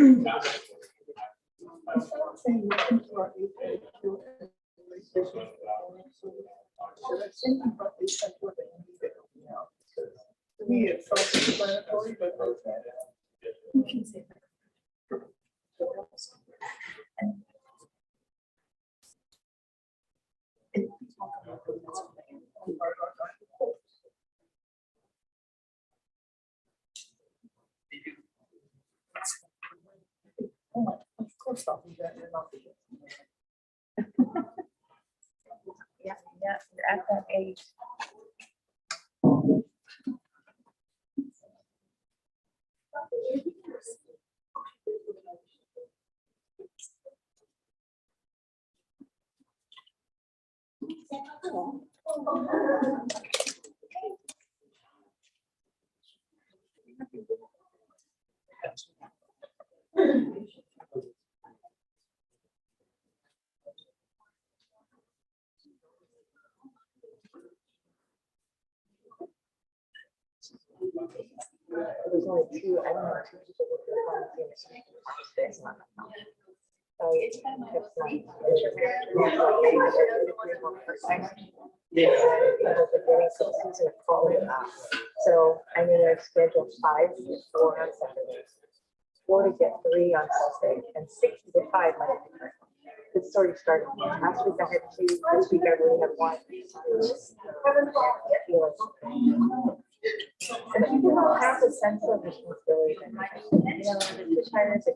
To me, it's self-explanatory, but okay. You can say that. Oh, of course I'll do that. Yeah, you're at that age. There's only two, I don't know, two people with the phone in the same space. So it's not. So I mean, I've scheduled 5 to 4 on Saturday, 4 to get 3 on Sunday, and 6 to get 5 Monday. It's already started. Last week I had 2. This week I only have 1. And people don't have a sense of responsibility. The China's a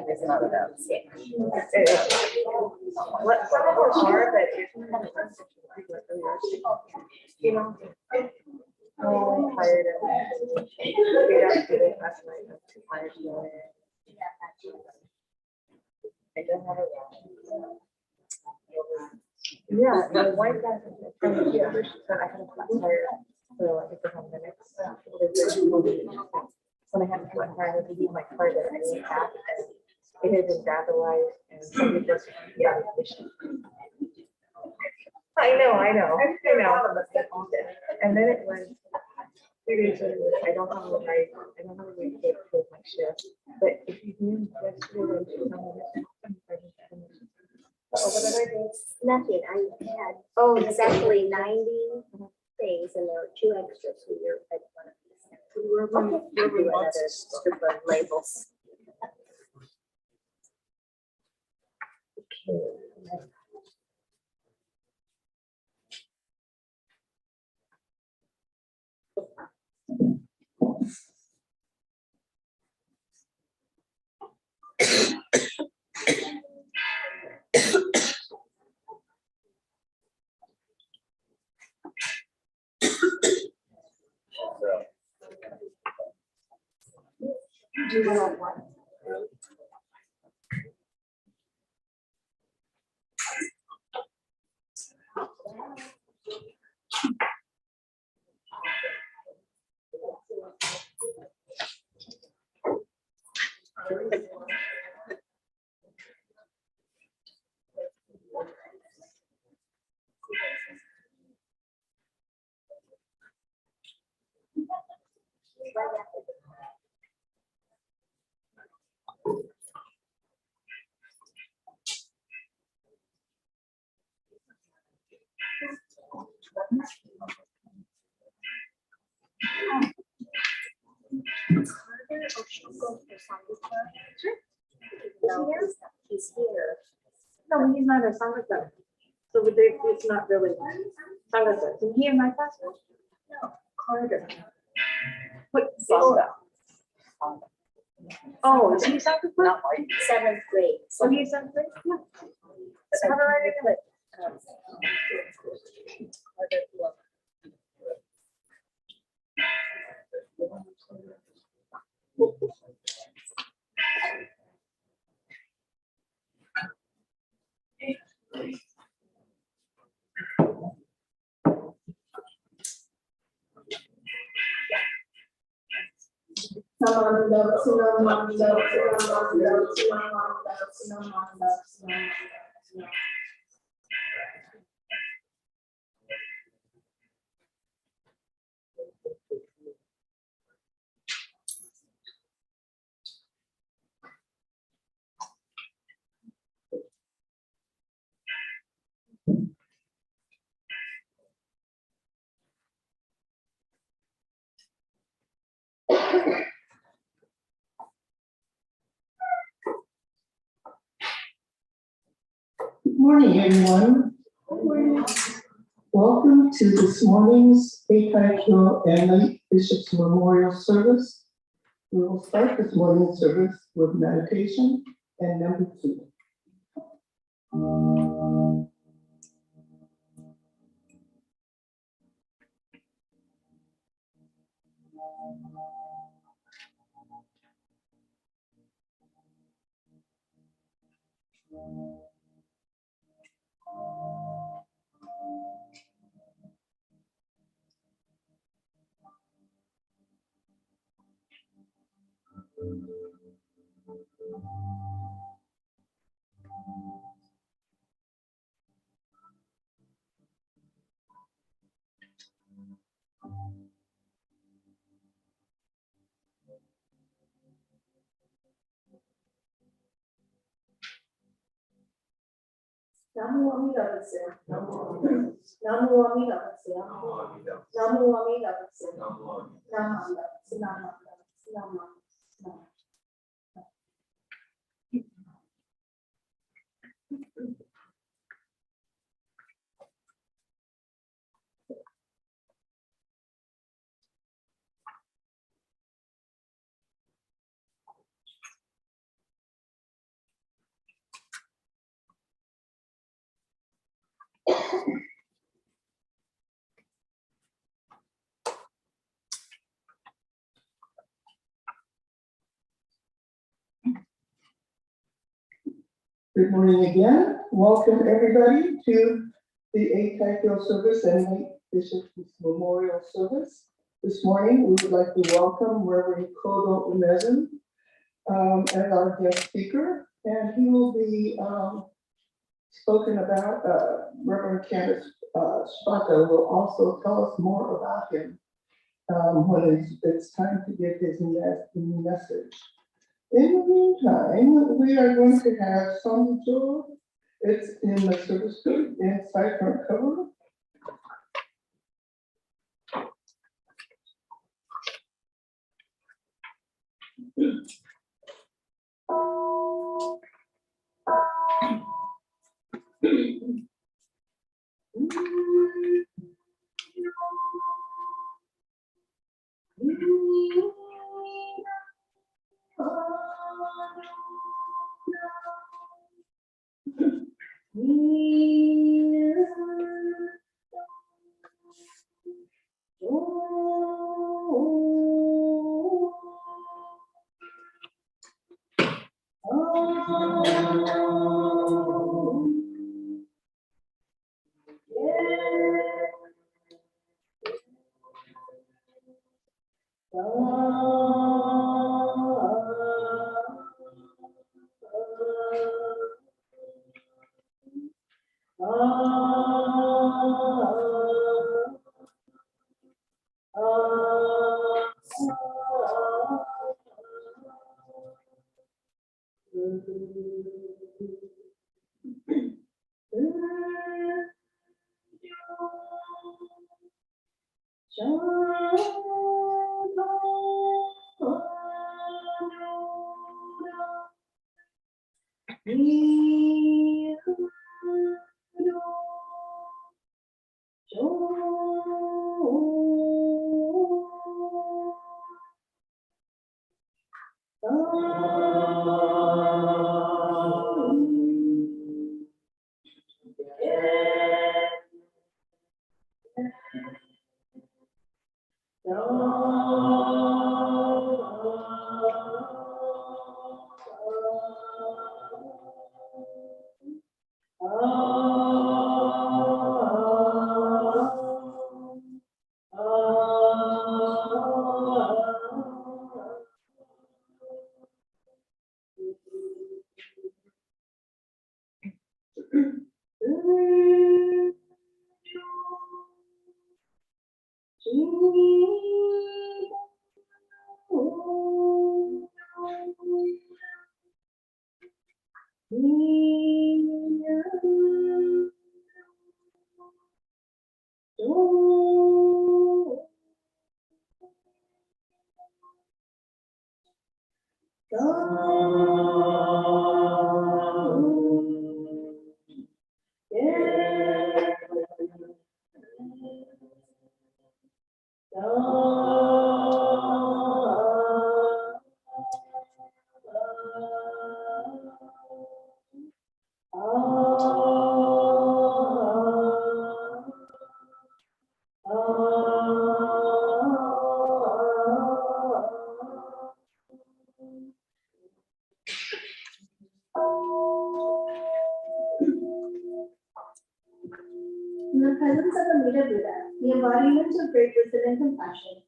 It's not about sick. what some of us are, but you know, oh, I'm tired of it. I did it last night. I'm too tired to do it. I don't have a run. Yeah, my wife got from the other, she said I had a flat tire, so I could go home the next. When I had a flat tire, I had to leave my car there and I went back and it had been vandalized and somebody just, yeah. I know. And then it was 2 days later, I don't have a right, I don't have a way to get to my shift. But if you knew yesterday when you were Oh, what did I do? Nothing. I had it's exactly 90 things, and there were 2 extras for your one of these. We're Do another stupid labels. Do you want one? He's here. No, he's not a Sangatha. So it's not really Sangatha. Is he in my class? No. Carter. What? Sangha. Oh, is he Sangatha? Not like 7th grade. So he's in 6th? Yeah. So How do I you put, morning, everyone. Welcome to this morning's Eitaikyo and late Bishop's Memorial Service. We will start this morning's service with meditation and number 2. Namu Amida Butsu. Namu Amida Butsu. Namu Amida Butsu. Namu. Good morning again. Welcome everybody to the Eitaikyo service and late Bishop's Memorial Service. This morning, we would like to welcome Reverend Kodo Umezen as our guest speaker, and he will be spoken about. Reverend Candace Spaka will also tell us more about him when it's time to give his message. In the meantime, we are going to have some joy. It's in the service book inside front cover. the presence of Amida Buddha, the embodiment of great wisdom and compassion,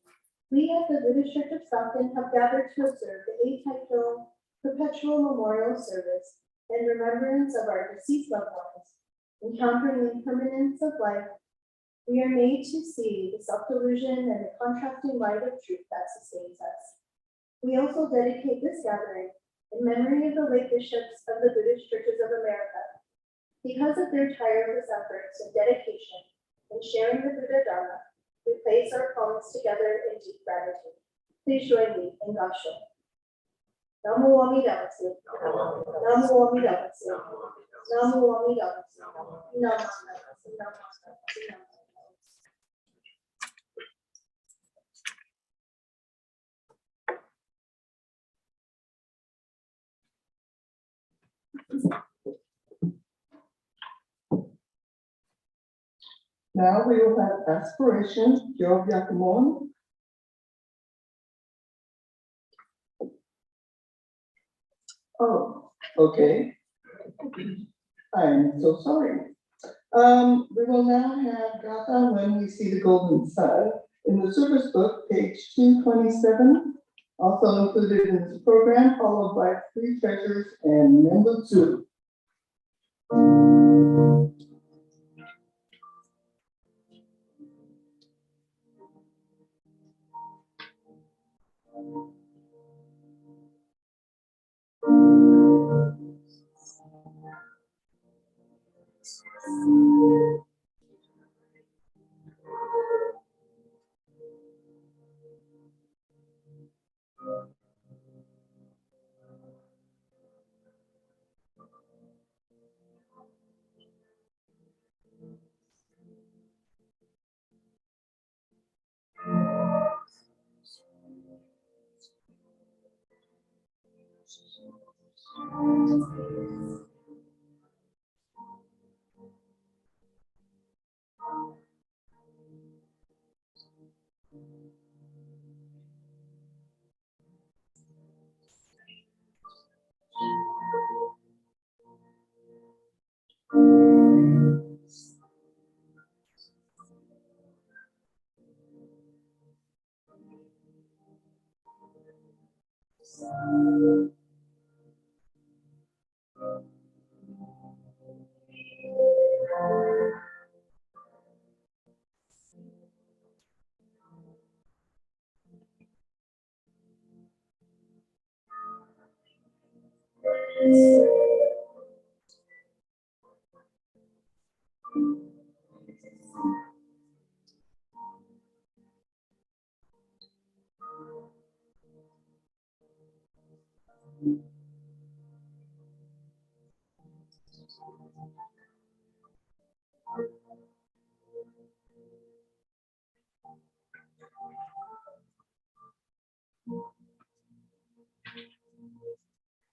we at the Buddhist Church of Stockton have gathered to observe the Eitaikyo perpetual memorial service in remembrance of our deceased loved ones. Encountering the impermanence of life, we are made to see the self-delusion and the contrasting light of truth that sustains us. We also dedicate this gathering in memory of the late bishops of the Buddhist Churches of America. Because of their tireless efforts and dedication in sharing the Buddha Dharma, we place our palms together in deep gratitude. Please join me in Gassho. Namo Amida Butsu. Namo Amida Butsu. Namo Amida Butsu. Namo Amida Butsu. Now we will have aspiration, Job Yakumon. Oh, okay. I'm so sorry. We will now have Gatha when we see the golden sun in the service book, page 227, also included in this program, followed by three treasures and Nembutsu.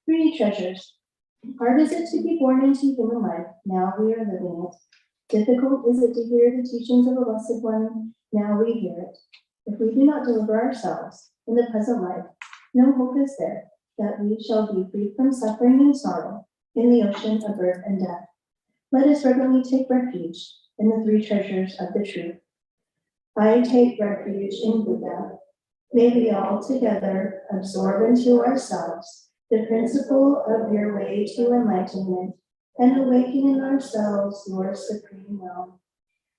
Three treasures. Hard is it to be born into human life, now we are living it. Difficult is it to hear the teachings of the Blessed One, now we hear it. If we do not deliver ourselves in the present life, no hope is there that we shall be freed from suffering and sorrow in the ocean of birth and death. Let us reverently take refuge in the three treasures of the truth. I take refuge in Buddha. May we all together absorb into ourselves the principle of your way to enlightenment and awaken in ourselves your supreme will.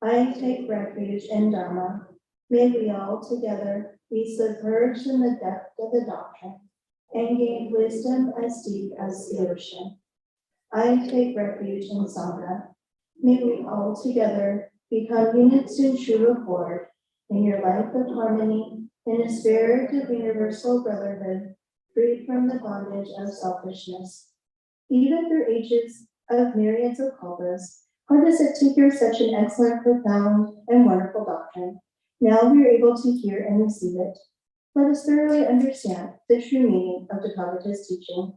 I take refuge in Dharma. May we all together be submerged in the depth of the doctrine and gain wisdom as deep as the ocean. I take refuge in Sangha. May we all together become units in true accord in your life of harmony in a spirit of universal brotherhood, freed from the bondage of selfishness. Even through ages of myriads of kalpas, hard is it to hear such an excellent, profound, and wonderful doctrine. Now we are able to hear and receive it. Let us thoroughly understand the true meaning of the Tathagata's teaching.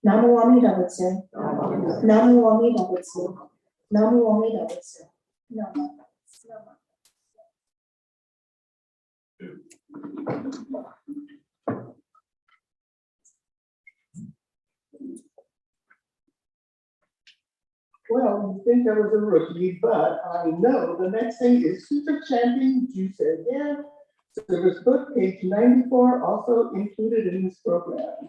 Namo Amida Butsu. Namo Amida Butsu. Namo Amida Butsu. Namo. Well, you think I was a rookie, but I know the next thing is super champion juice again. Service book, page 94, also included in this program.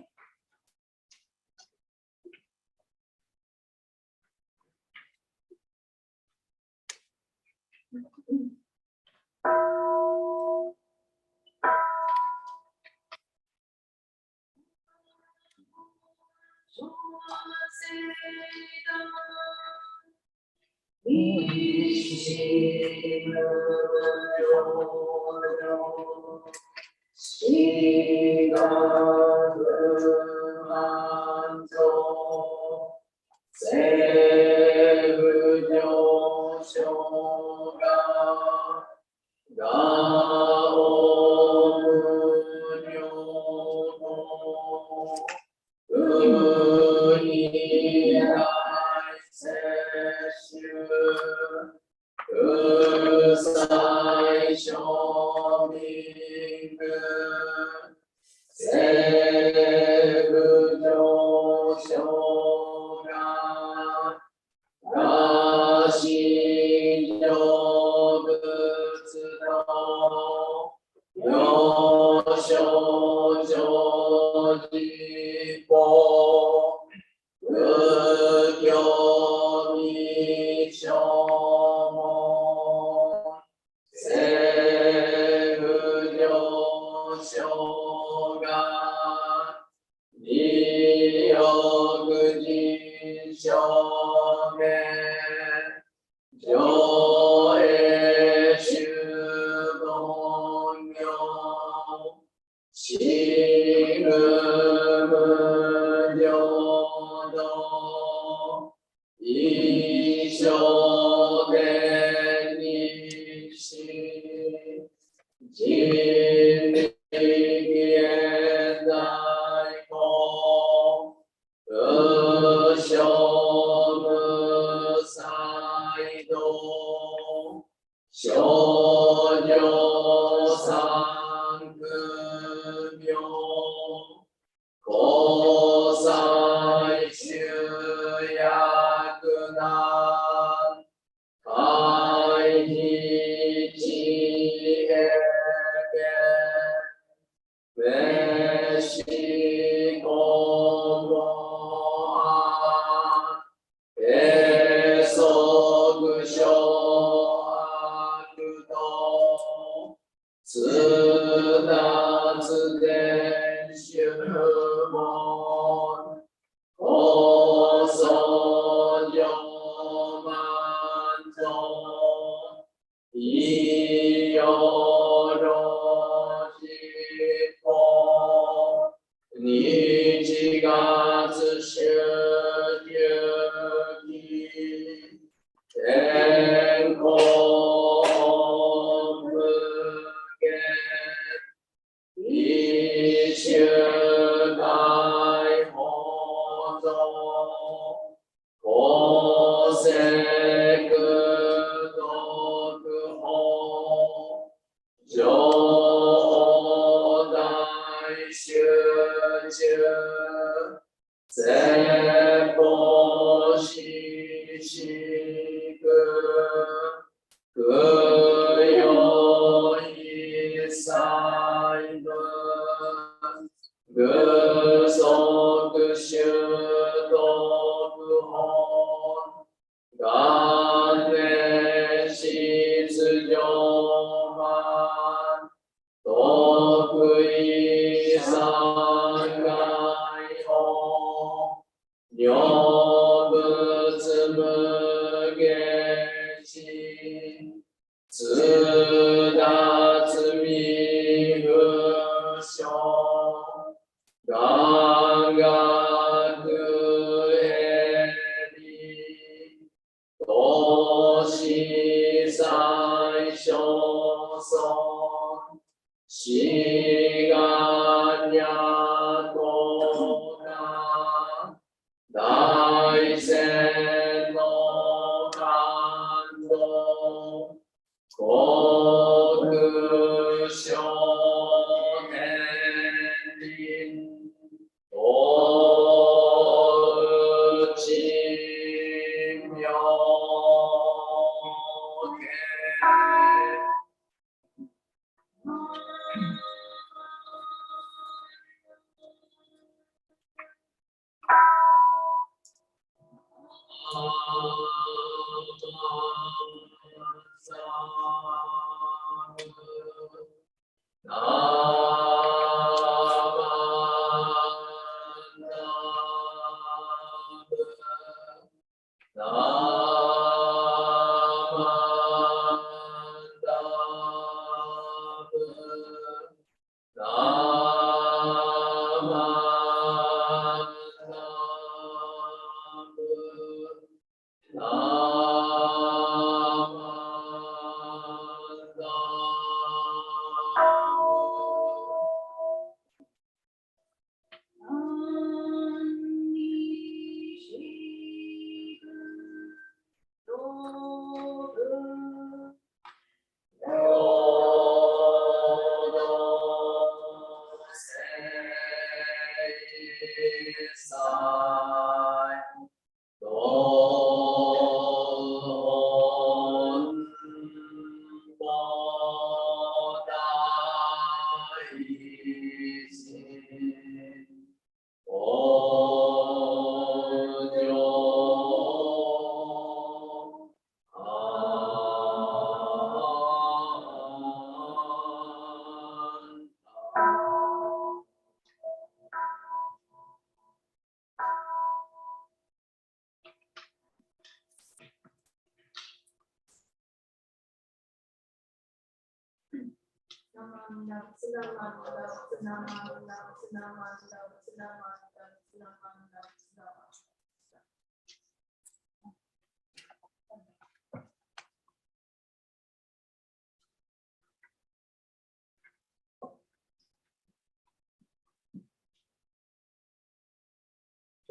To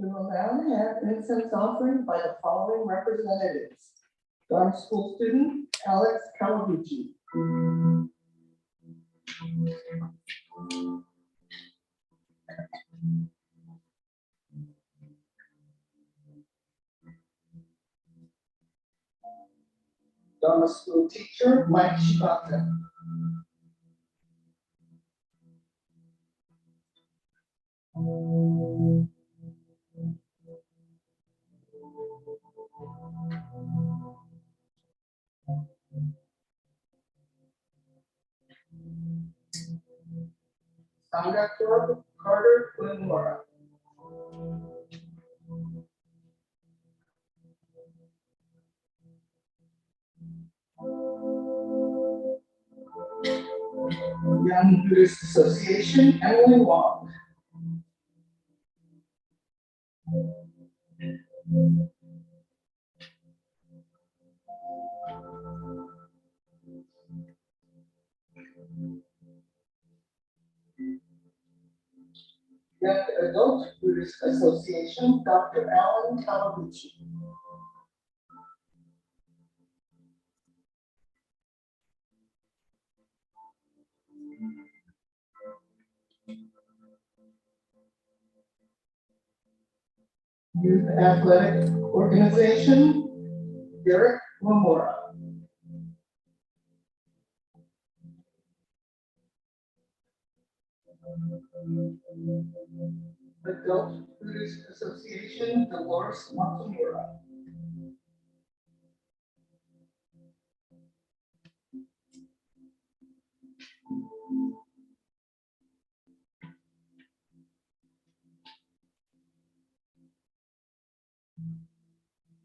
allow and have incense offering by the following representatives. Darn School student Alex Kawaguchi. Dharma School teacher Mike Shibata. Sangha Club Carter Glenmora. Young Buddhist Association Emily Wong. Young Adult Buddhist Association Dr. Alan Kawaguchi. Youth Athletic Organization Derek Momora. Adult Buddhist Association Dolores Matsumura.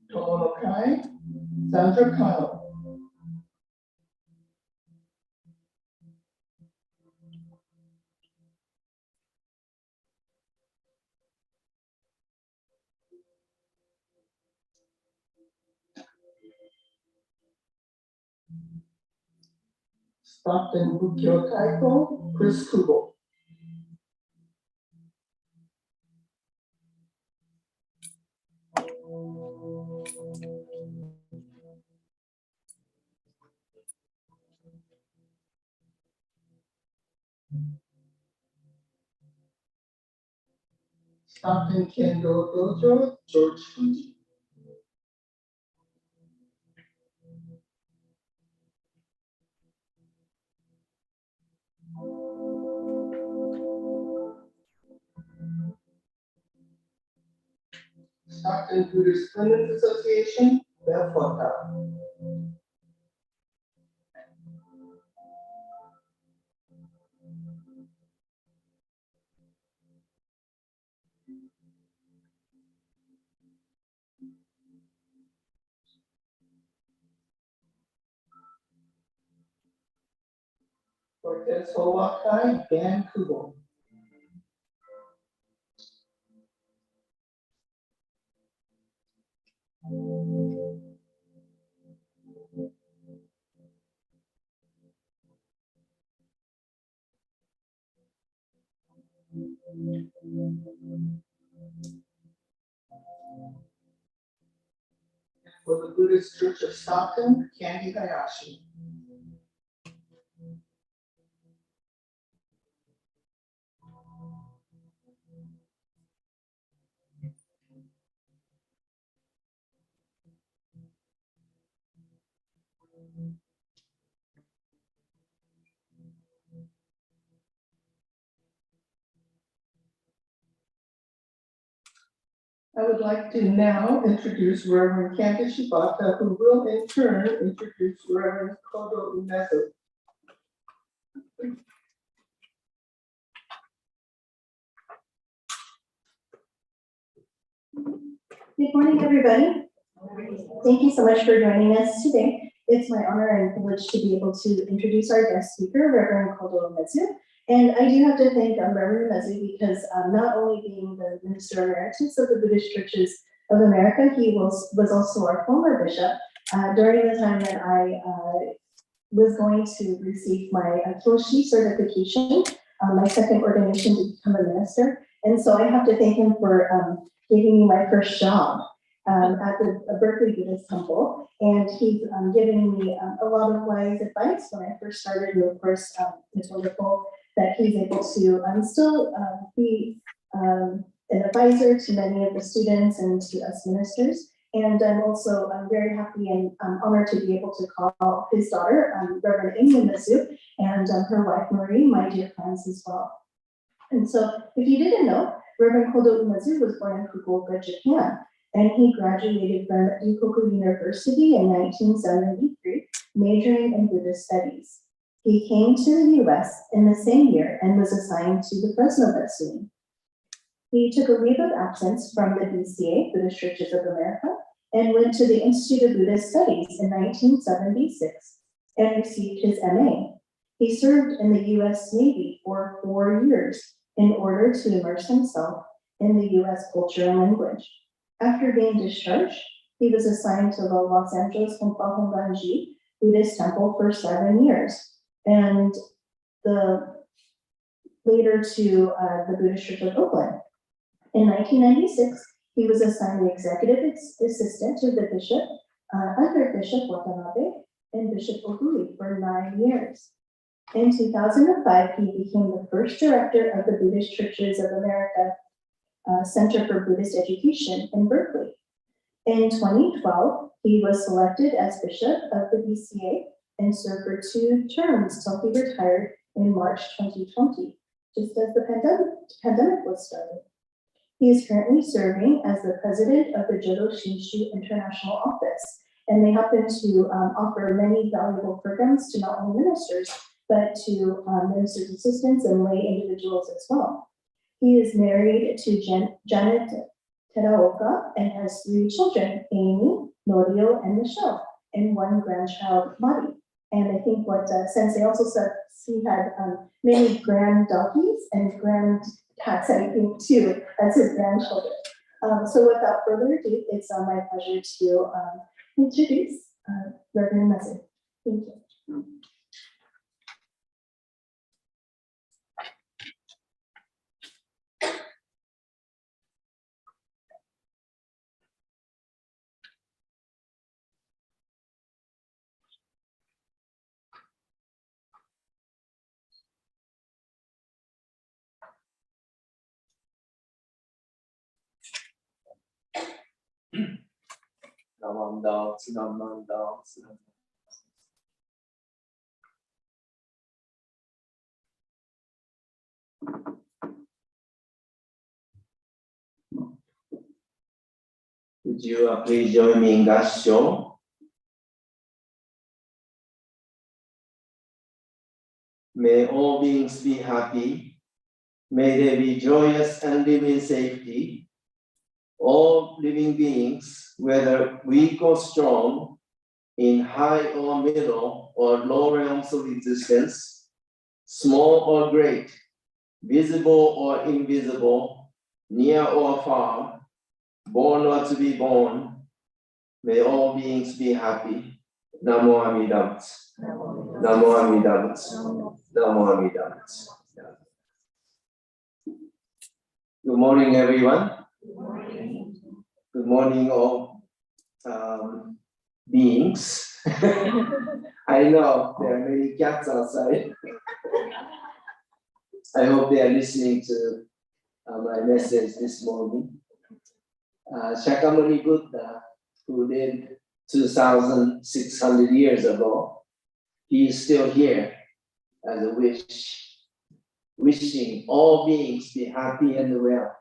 Tomonokai Sandra Kano. Stockton Bukyo Taiko, Chris Kubo. Stockton Kendo Dojo, George Fuji. Stockton Buddhist Women's Association, Belfota. Cortez Hawakai, Dan Kubo. For the Buddhist Church of Stockton, Candy Hayashi. I would like to now introduce Reverend Candy Shibata, who will in turn introduce Reverend Kodo Umezu. Good morning, everybody. Thank you so much for joining us today. It's my honor and privilege to be able to introduce our guest speaker, Reverend Kodo Uematsu. And I do have to thank Reverend Uematsu because not only being the Minister Emeritus of the Buddhist Churches of America, he was also our former bishop during the time that I was going to receive my Toshi certification, my second ordination to become a minister. And so I have to thank him for giving me my first job at the Berkeley Buddhist Temple. And he's given me a lot of wise advice when I first started. And of course, it's wonderful that he's able to still be an advisor to many of the students and to us ministers. And I'm also very happy and honored to be able to call his daughter, Reverend Uematsu, and her wife Marie, my dear friends as well. And so, if you didn't know, Reverend Kodo Uematsu was born in Fukuoka, Japan, and he graduated from Rikoku University in 1973, majoring in Buddhist studies. He came to the US in the same year and was assigned to the Fresno Betsuni. He took a leave of absence from the BCA, Buddhist Churches of America, and went to the Institute of Buddhist Studies in 1976 and received his MA. He served in the US Navy for 4 years in order to immerse himself in the US culture and language. After being discharged, he was assigned to the Los Angeles Gonpa Buddhist Temple for 7 years, and later to the Buddhist Church of Oakland. In 1996, he was assigned the executive assistant to the bishop under Bishop Watanabe and Bishop Oguri for 9 years. In 2005, he became the first director of the Buddhist Churches of America Center for Buddhist Education in Berkeley. In 2012, he was selected as bishop of the BCA and served for 2 terms till he retired in March 2020, just as the pandemic was starting. He is currently serving as the president of the Jodo Shinshu International Office, and they happen to offer many valuable programs to not only ministers, but to ministers' assistants and lay individuals as well. He is married to Janet Teraoka and has 3 children, Amy, Norio, and Michelle, and 1 grandchild, Mari. And I think what Sensei also said, he had many grand donkeys and grand cats, I think, too, as his grandchildren. So without further ado, it's my pleasure to introduce Reverend Uematsu. Thank you. Would you please join me in Gassho? May all beings be happy. May they be joyous and live in safety. All living beings, whether weak or strong, in high or middle or low realms of existence, small or great, visible or invisible, near or far, born or to be born, may all beings be happy. Namo Amida Butsu. Namo Amida Butsu. Namo Amida Butsu. Good morning, everyone. Good morning, all beings. I know there are many cats outside. I hope they are listening to my message this morning. Shakyamuni Buddha, who lived 2,600 years ago, he is still here as a wishing all beings be happy and well.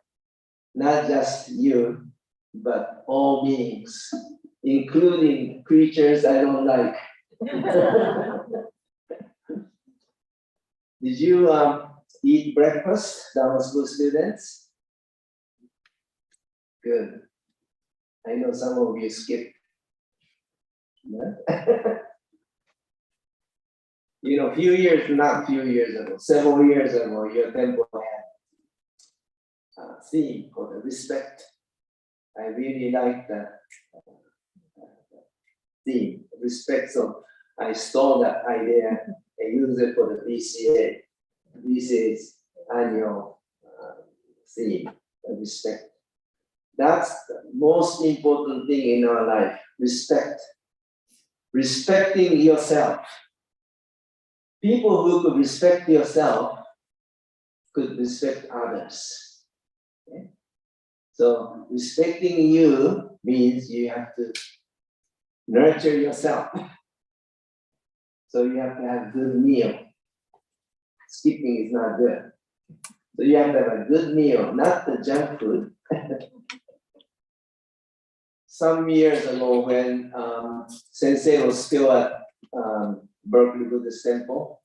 Not just you, but all beings, including creatures I don't like. Did you eat breakfast, Dharma School students? Good. I know some of you skipped. Yeah? You know, not few years ago, several years ago, your temple had a theme called respect. I really like that theme, respect. So I stole that idea and used it for the BCA. BCA's annual theme, respect. That's the most important thing in our life, respect. Respecting yourself. People who could respect yourself could respect others. Okay? So respecting you means you have to nurture yourself. So you have to have good meal. Skipping is not good. So you have to have a good meal, not the junk food. Some years ago when Sensei was still at Berkeley Buddhist Temple,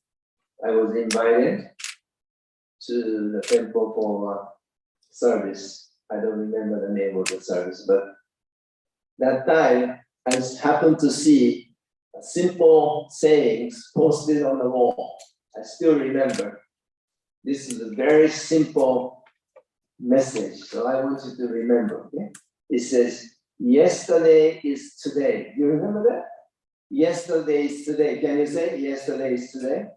I was invited to the temple for service. I don't remember the name of the service, but that time I happened to see simple sayings posted on the wall. I still remember. This is a very simple message, so I want you to remember. Okay? It says, yesterday is today. You remember that? Yesterday is today. Can you say yesterday is today?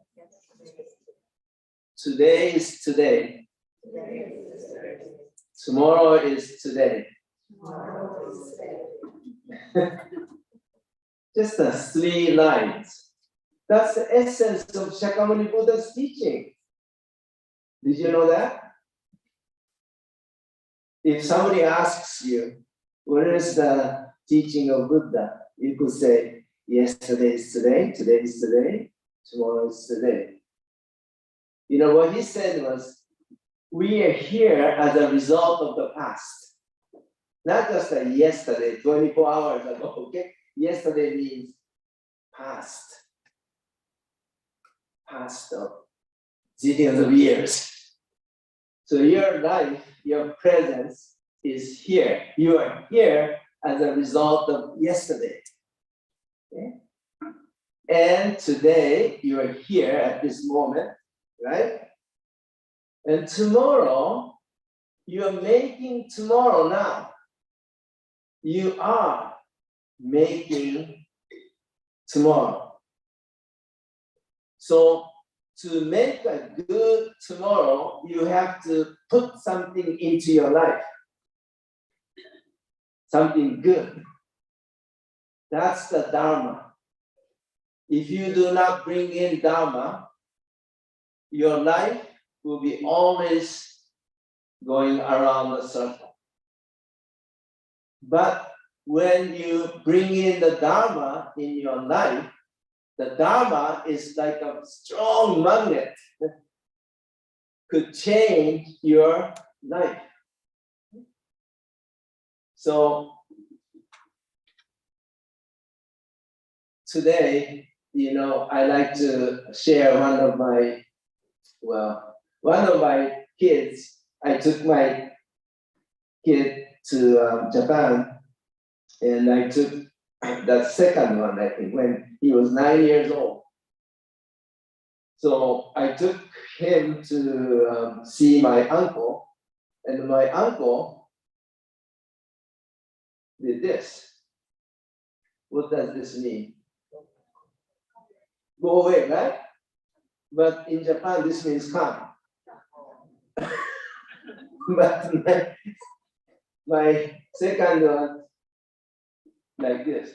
Today is today. Tomorrow is today. Just the 3 lines. That's the essence of Shakyamuni Buddha's teaching. Did you know that? If somebody asks you, what is the teaching of Buddha? You could say, yesterday is today, today is today, tomorrow is today. You know, what he said was, we are here as a result of the past. Not just a yesterday, 24 hours ago, okay? Yesterday means past. Past of zillions of years. So your life, your presence is here. You are here as a result of yesterday. Okay? And today, you are here at this moment, right? And tomorrow, you are making tomorrow now. You are making tomorrow. So to make a good tomorrow, you have to put something into your life. Something good. That's the Dharma. If you do not bring in Dharma, your life will be always going around the circle. But when you bring in the Dharma in your life, the Dharma is like a strong magnet that could change your life. So today, you know, I like to share one of my kids. I took my kid to Japan, and I took the second one, I think, when he was 9 years old. So I took him to see my uncle, and my uncle did this. What does this mean? Go away, right? But in Japan, this means come. But my second one, like this.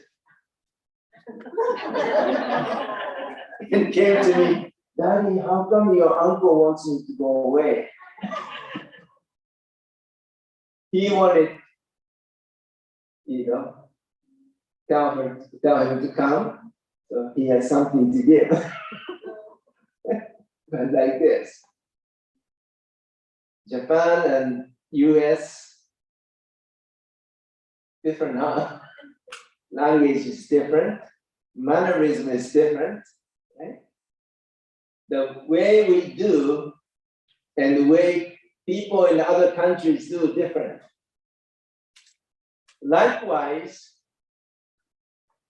It came to me, Daddy, how come your uncle wants me to go away? He wanted, you know, tell him to come, so he has something to give. But like this. Japan and US, different, huh? Language is different, mannerism is different, right? The way we do and the way people in other countries do different. Likewise,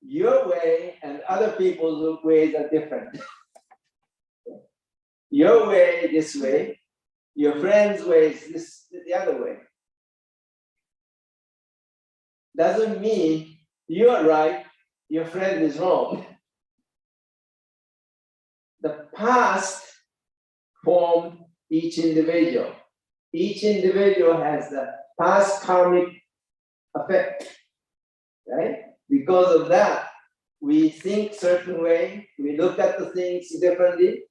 your way and other people's ways are different. Your way this way, your friend's way is this the other way. Doesn't mean you are right, your friend is wrong. The past formed each individual. Each individual has the past karmic effect, right? Because of that, we think certain way, we look at the things differently.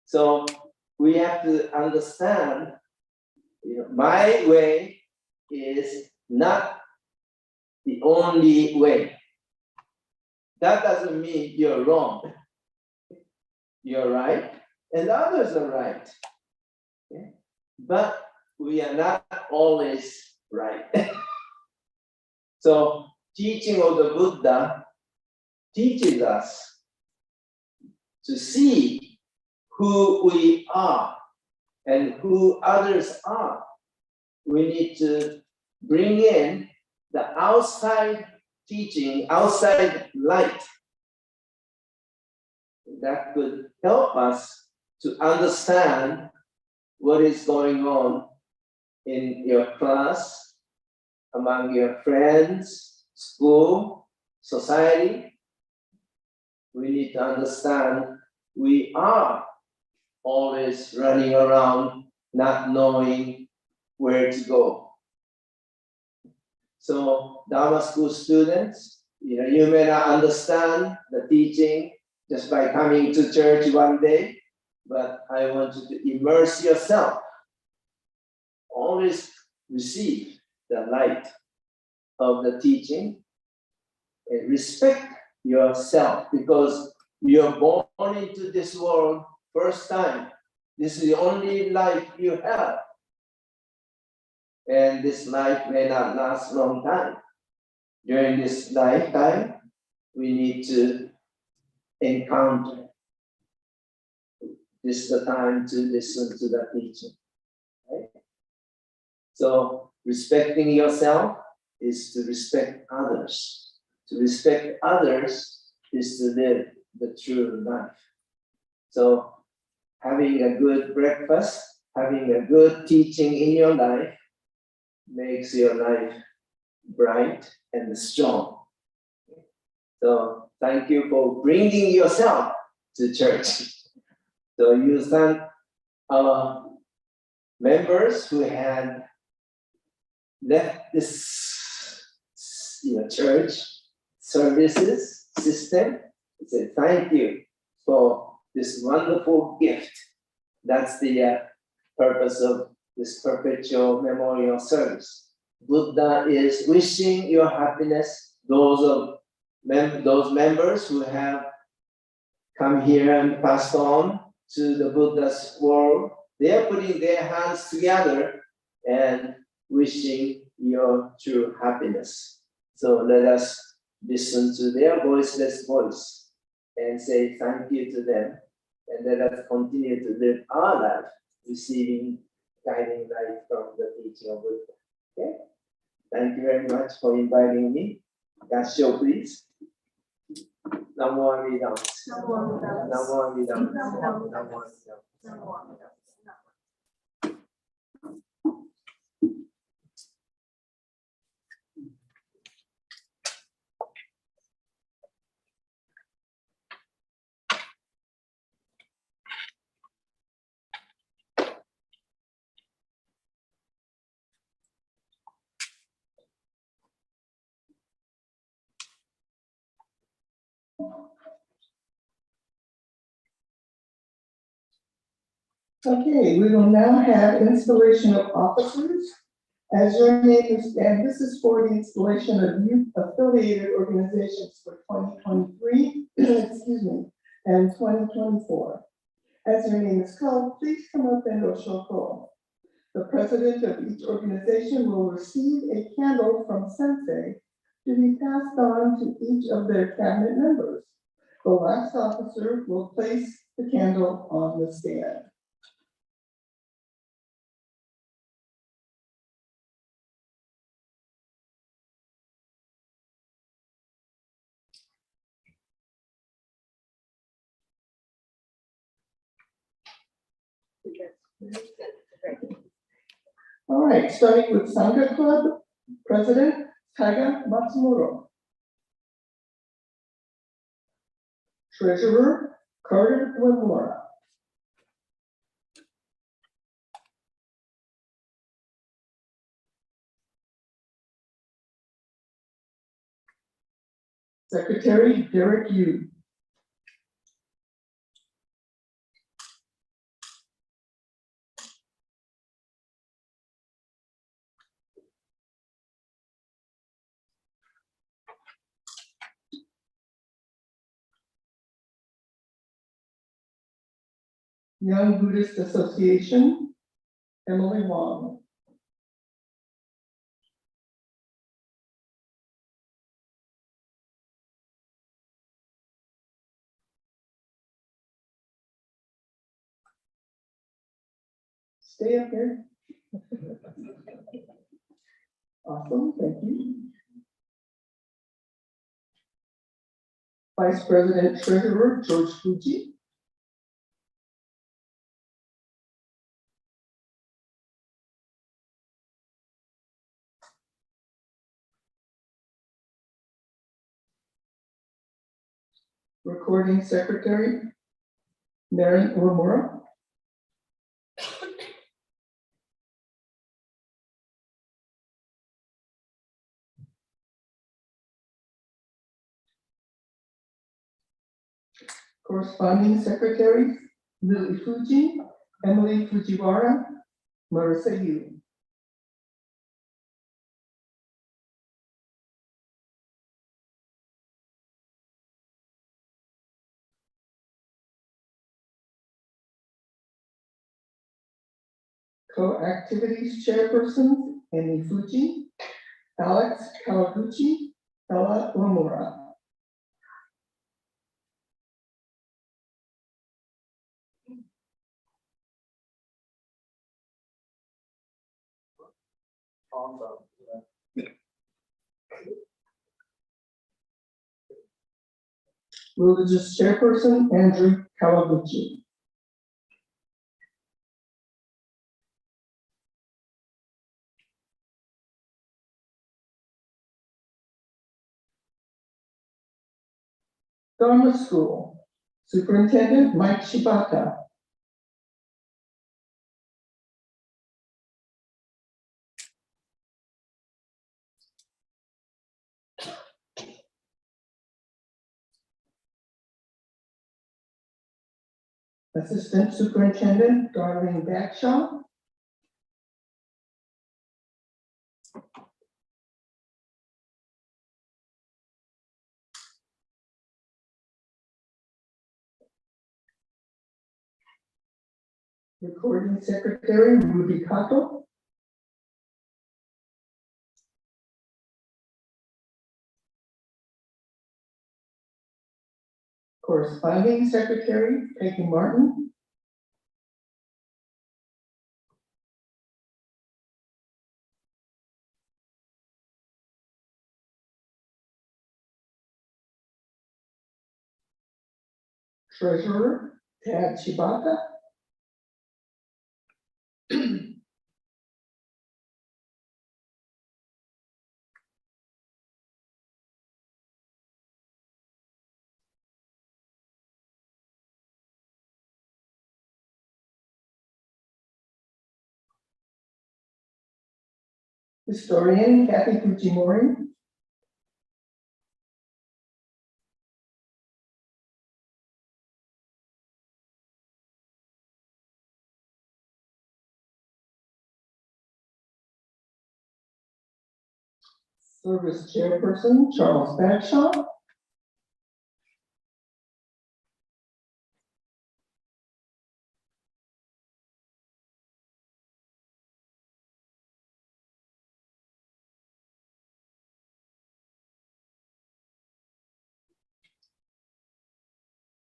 So we have to understand, my way is not the only way. That doesn't mean you're wrong. You're right, and others are right. Okay? But we are not always right. So teaching of the Buddha teaches us to see who we are and who others are. We need to bring in the outside teaching, outside light that could help us to understand what is going on in your class, among your friends, school, society. We need to understand we are always running around not knowing where to go. So Dharma school students, you may not understand the teaching just by coming to church one day, but I want you to immerse yourself. Always receive the light of the teaching and respect yourself, because you're born into this world first time. This is the only life you have. And this life may not last long time. During this lifetime, we need to encounter. This is the time to listen to the teaching. Right? So respecting yourself is to respect others. To respect others is to live the true life. So having a good breakfast, having a good teaching in your life makes your life bright and strong. So thank you for bringing yourself to church. So you thank our members who had left this church services system. I say thank you for this wonderful gift. That's the purpose of this perpetual memorial service. Buddha is wishing your happiness. Those members who have come here and passed on to the Buddha's world, they are putting their hands together and wishing your true happiness. So let us listen to their voiceless voice and say thank you to them, and let us continue to live our life receiving guiding light from the teaching of Buddha. Okay? Thank you very much for inviting me. Gasho, please. Namo Amida. Namo Amida. Namo Amida. Okay, we will now have installation of officers. As your name is, and this is for the installation of youth affiliated organizations for 2023, excuse me, and 2024. As your name is called, please come up and oshoko. The president of each organization will receive a candle from Sensei to be passed on to each of their cabinet members. The last officer will place the candle on the stand. All right, starting with Sangha Club, President Taiga Matsumoto. Treasurer Carter Wimura. Secretary Derek Yu. Young Buddhist Association, Emily Wong. Stay up there. Awesome, thank you. Vice President Treasurer George Fuji. Recording Secretary Mary Uemura. Corresponding Secretaries Lily Fuji, Emily Fujiwara, Marissa Yu. Co-activities Chairperson Amy Fuji, Alex Kawaguchi, Ella Uemura. Religious Chairperson Andrew Kawaguchi. Dharma School Superintendent Mike Shibata. Assistant Superintendent Darlene Bagshaw. Recording Secretary Ruby Kato. Corresponding Secretary Peggy Martin. Treasurer Tad Shibata. Historian Kathy Fujimori. Service Chairperson Charles Bagshaw.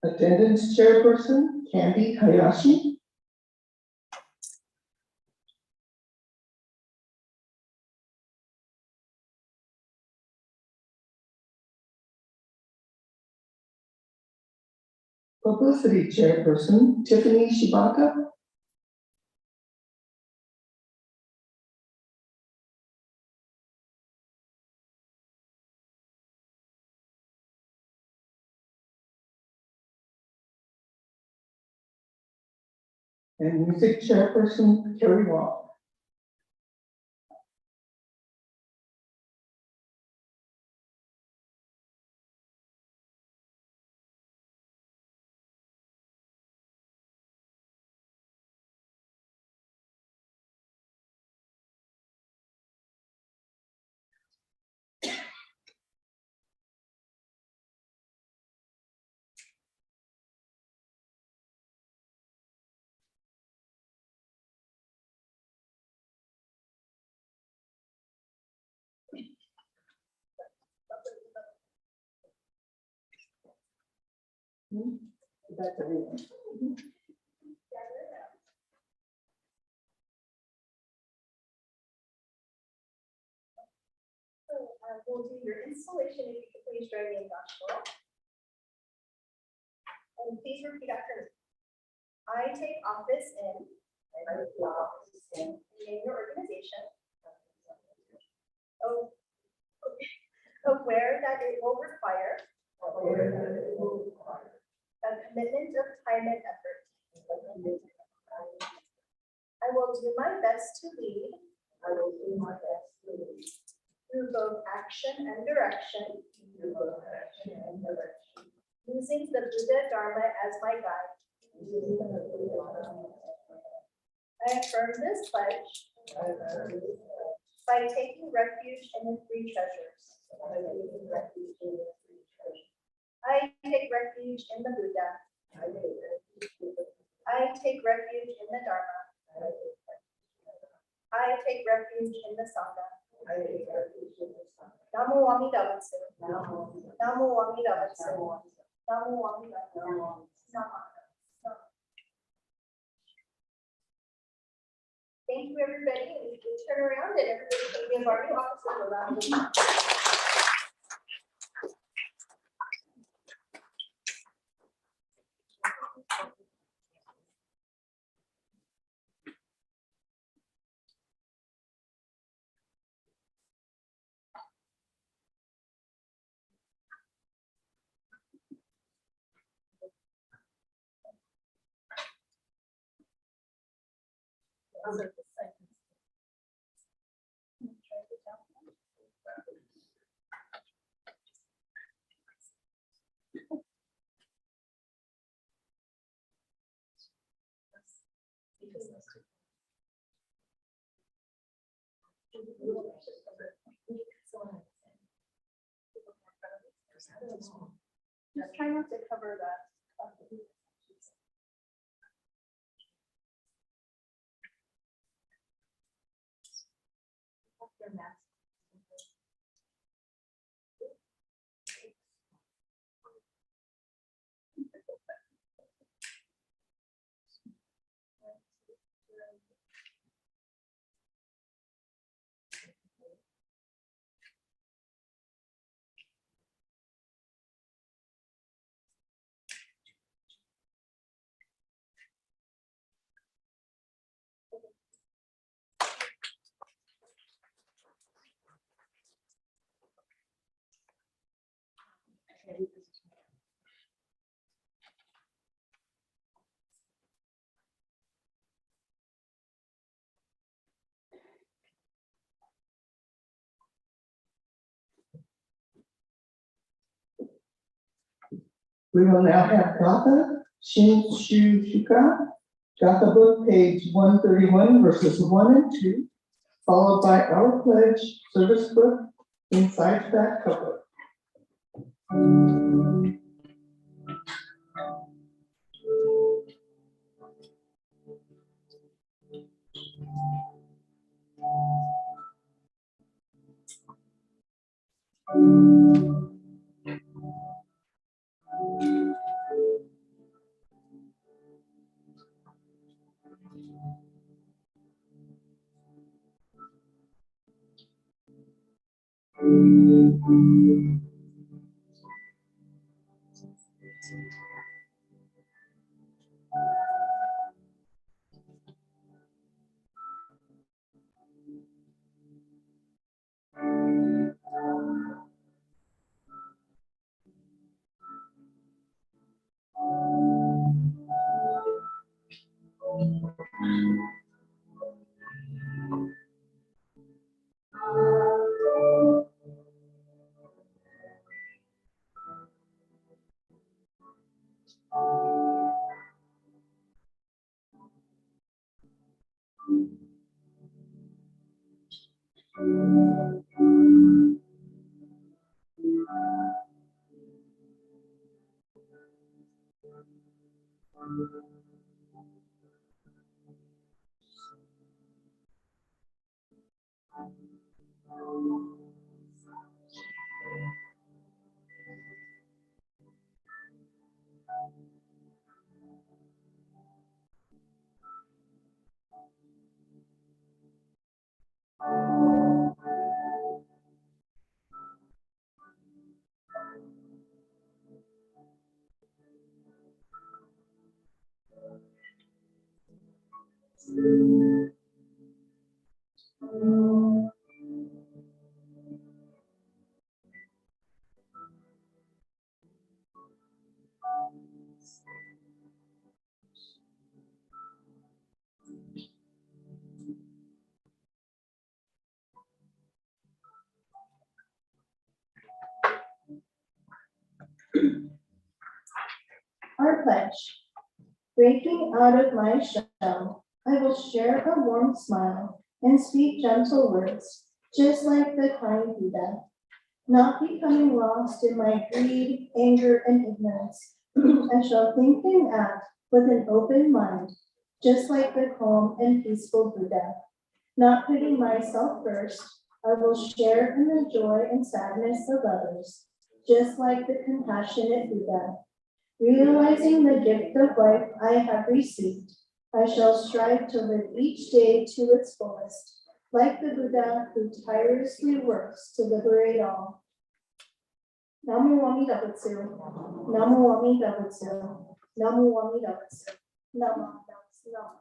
Attendance Chairperson Candy Hayashi. Publicity Chairperson Tiffany Shibata. and music chairperson Terry Wong. That's everyone. We'll do your installation if you could please join me in gospel. And please repeat after me. I take office in your organization. Oh, aware that it will require a commitment of time and effort. I will do my best to lead through both action and direction, using the Buddha Dharma as my guide. I affirm this pledge by taking refuge in the three treasures. I take refuge in the Buddha. I take refuge in the Dharma. I take refuge in the Sangha. Namo Amida Butsu. Namo Amida Butsu. Namo Amida Butsu. Thank you, everybody. We can turn around and everybody can give our new officer a round of applause. Just try not to cover that. We will now have Gatha Shinshu Shuka, Gatha book page 131 verses 1 and 2, followed by our pledge service book inside that cover. Our pledge. Breaking out of my shell, I will share a warm smile and speak gentle words, just like the kind Buddha. Not becoming lost in my greed, anger, and ignorance, I shall think and act with an open mind, just like the calm and peaceful Buddha. Not putting myself first, I will share in the joy and sadness of others, just like the compassionate Buddha. Realizing the gift of life I have received, I shall strive to live each day to its fullest, like the Buddha who tirelessly works to liberate all. Namo Amida Butsu, Namo Amida Butsu, Namo Amida Butsu, Namo Namo.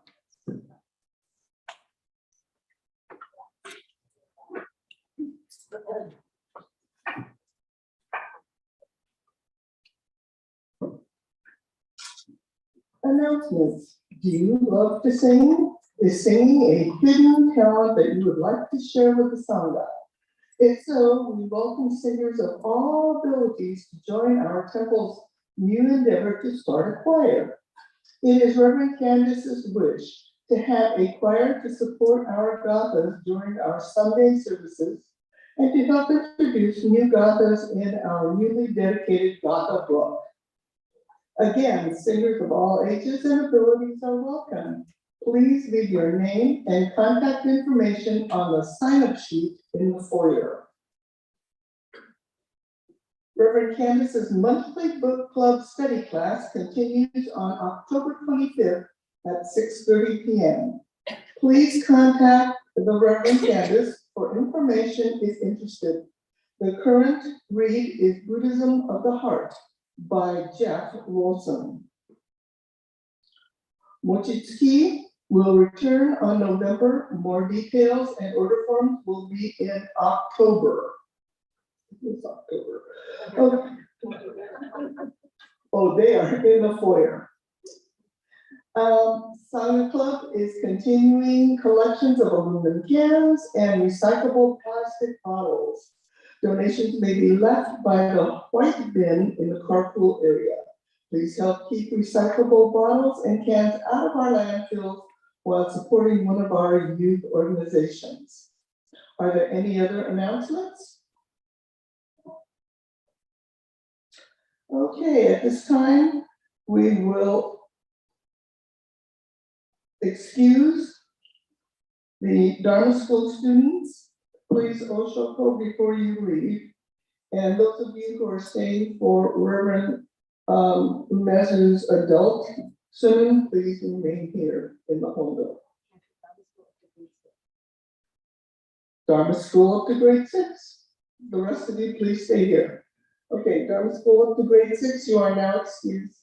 Announcements. Do you love to sing? Is singing a hidden talent that you would like to share with the Sangha? If so, we welcome singers of all abilities to join our temple's new endeavor to start a choir. It is Reverend Candace's wish to have a choir to support our gathas during our Sunday services and to help introduce new gathas in our newly dedicated gatha book. Again, singers of all ages and abilities are welcome. Please leave your name and contact information on the sign-up sheet in the foyer. Reverend Candace's monthly book club study class continues on October 25th at 6:30 p.m. Please contact the Reverend Candace for information if interested. The current read is Buddhism of the Heart by Jeff Wilson. Mochitsuki will return on November. More details and order forms will be in October. It's October. Oh, they are in the foyer. Sangha Club is continuing collections of aluminum cans and recyclable plastic bottles. Donations may be left by the white bin in the carpool area. Please help keep recyclable bottles and cans out of our landfills while supporting one of our youth organizations. Are there any other announcements? Okay, at this time, we will excuse the Dharma School students. Please Oshoko before you leave. And those of you who are staying for Reverend Umezu's adult swimming, please remain here in the Hondo. Dharma School up to grade 6. The rest of you, please stay here. Okay, Dharma School up to grade 6, you are now excused.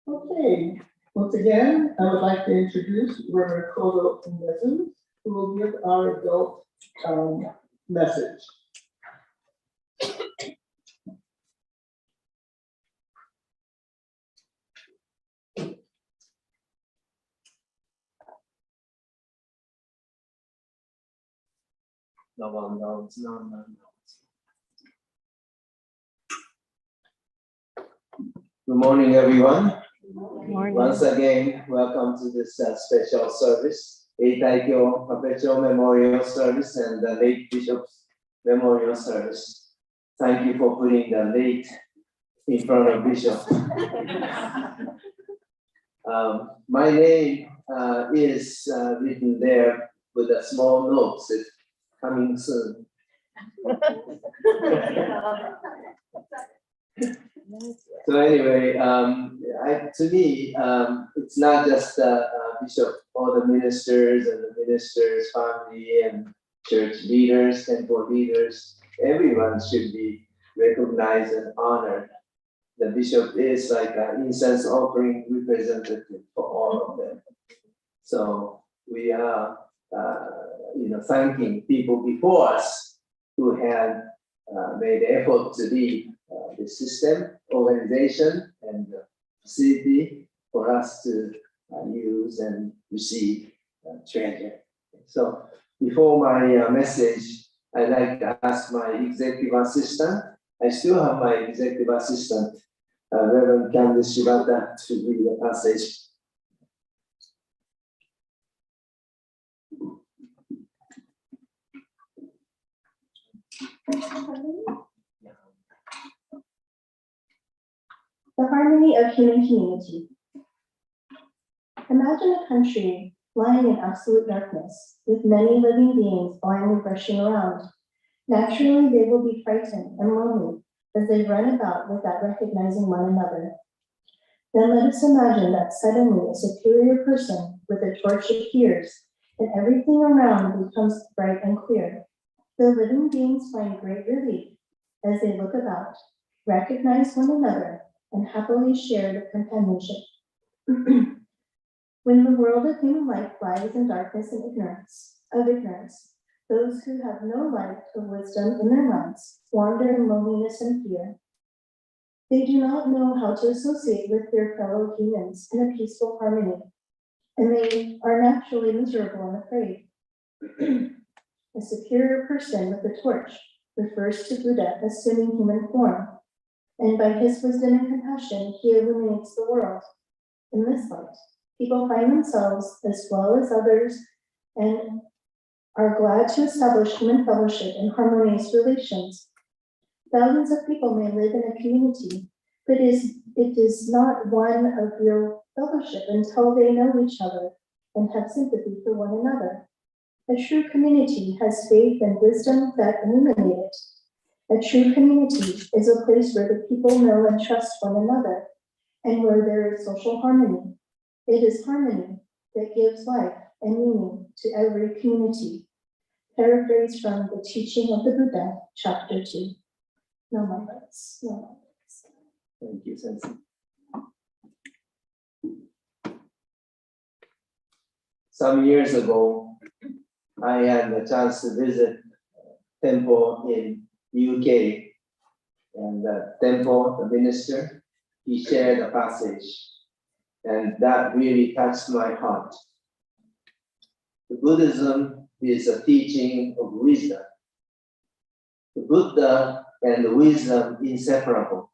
Okay, once again, I would like to introduce Reverend Kodo Mbezum, who will give our adult message. Good morning, everyone. Morning. Once again, welcome to this special service, Eitaikyo Perpetual Memorial Service and the late Bishop's Memorial Service. Thank you for putting the late in front of Bishop. My name is written there with a small note, says coming soon. So anyway, to me, it's not just Bishop, all the ministers and the ministers' family and church leaders, temple leaders, everyone should be recognized and honored. The bishop is like an incense offering representative for all of them. So we are, thanking people before us who had made the effort to lead the system, organization, and facility for us to use and receive treasure. So before my message, I'd like to ask my executive assistant. I still have my executive assistant, Reverend Candice Shibata, to read the passage. The harmony of human community. Imagine a country lying in absolute darkness, with many living beings blindly rushing around. Naturally, they will be frightened and lonely as they run about without recognizing one another. Then let us imagine that suddenly a superior person with a torch appears, and everything around becomes bright and clear. The living beings find great relief as they look about, recognize one another, and happily share the companionship. When the world of human life lies in darkness and ignorance, those who have no light of wisdom in their minds wander in loneliness and fear. They do not know how to associate with their fellow humans in a peaceful harmony, and they are naturally miserable and afraid. A superior person with a torch refers to Buddha assuming human form, and by his wisdom and compassion, he illuminates the world. In this light, people find themselves as well as others and are glad to establish human fellowship and harmonious relations. Thousands of people may live in a community, but it is not one of real fellowship until they know each other and have sympathy for one another. A true community has faith and wisdom that illuminate it. A true community is a place where the people know and trust one another, and where there is social harmony. It is harmony that gives life and meaning to every community. Paraphrase from the teaching of the Buddha, chapter 2. No more words. No more words. Thank you, Sensei. Some years ago, I had the chance to visit a temple in UK, and the temple, the minister, he shared a passage, and that really touched my heart. The Buddhism is a teaching of wisdom. The Buddha and the wisdom inseparable.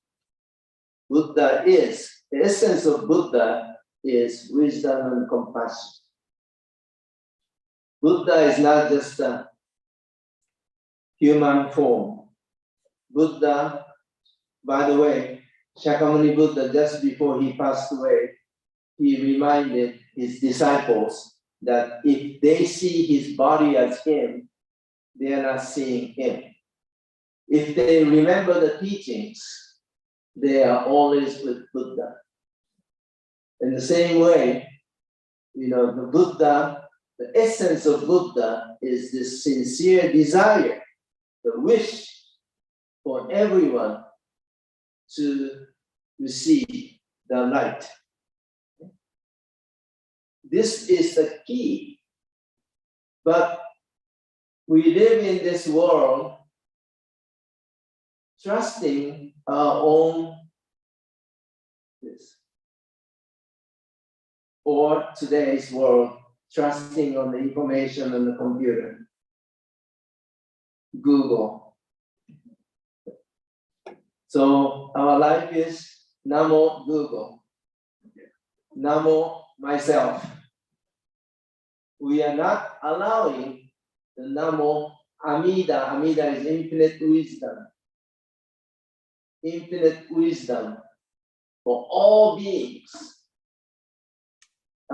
Buddha is, the essence of Buddha is wisdom and compassion. Buddha is not just a human form. Buddha, by the way, Shakyamuni Buddha, just before he passed away, he reminded his disciples that if they see his body as him, they are not seeing him. If they remember the teachings, they are always with Buddha. In the same way, the Buddha, the essence of Buddha is this sincere desire, the wish for everyone to receive the light. This is the key. But we live in this world trusting our own this. Or today's world, trusting on the information on the computer. Google. So our life is Namo Google. Namo myself. We are not allowing the Namo Amida. Amida is infinite wisdom. Infinite wisdom for all beings.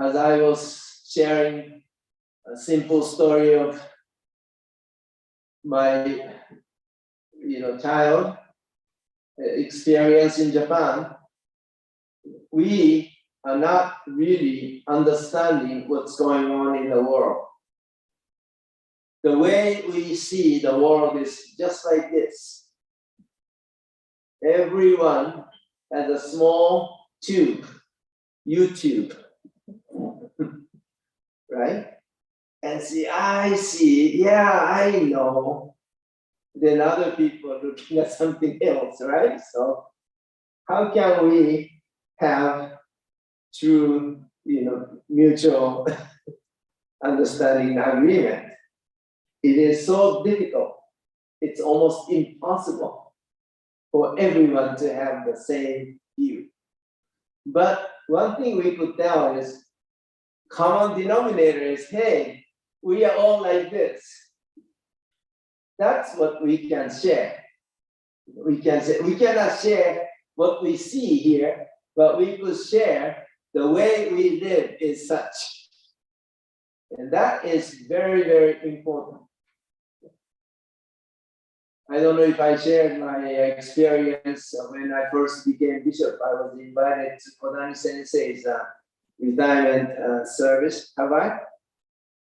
As I was sharing a simple story of my child experience in Japan, we are not really understanding what's going on in the world. The way we see the world is just like this. Everyone has a small tube, YouTube, right? And I see, yeah, I know. Then other people are looking at something else, right? So how can we have true, mutual understanding and agreement? It is so difficult. It's almost impossible for everyone to have the same view. But one thing we could tell is common denominator is, hey, we are all like this. That's what we can share. We cannot share what we see here, but we could share the way we live is such. And that is very, very important. I don't know if I shared my experience when I first became bishop. I was invited to Kodani Sensei's retirement service. Have I?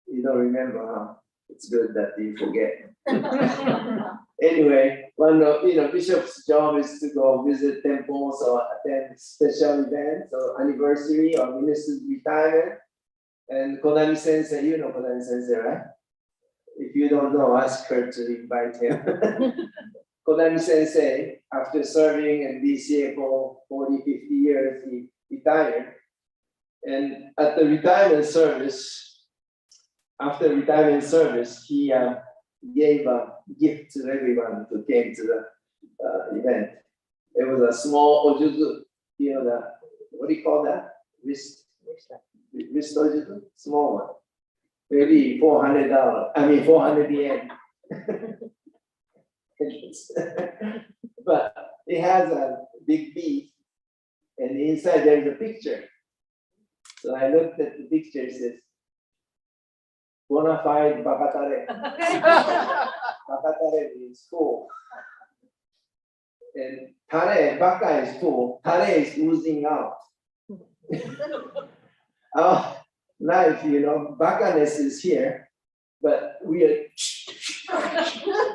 You don't remember, huh? It's good that you forget. Anyway, one of bishop's job is to go visit temples or attend special events or anniversary or minister's retirement. And Kodani Sensei, you know Kodani Sensei, right? If you don't know, ask her to invite him. Kodani Sensei, after serving in BCA for 40, 50 years, he retired. And at the retirement service, after retirement service, he gave a gift to everyone who came to the event. It was a small ojuzu, what do you call that? Wrist ojuzu, small one. Maybe $400, 400 yen. But it has a big piece, and inside there's a picture. So I looked at the picture, it says, bona fide bakatare. Bakatare means full. And tare, baka is full, tare is oozing out. Our life, bakaness is here, but we are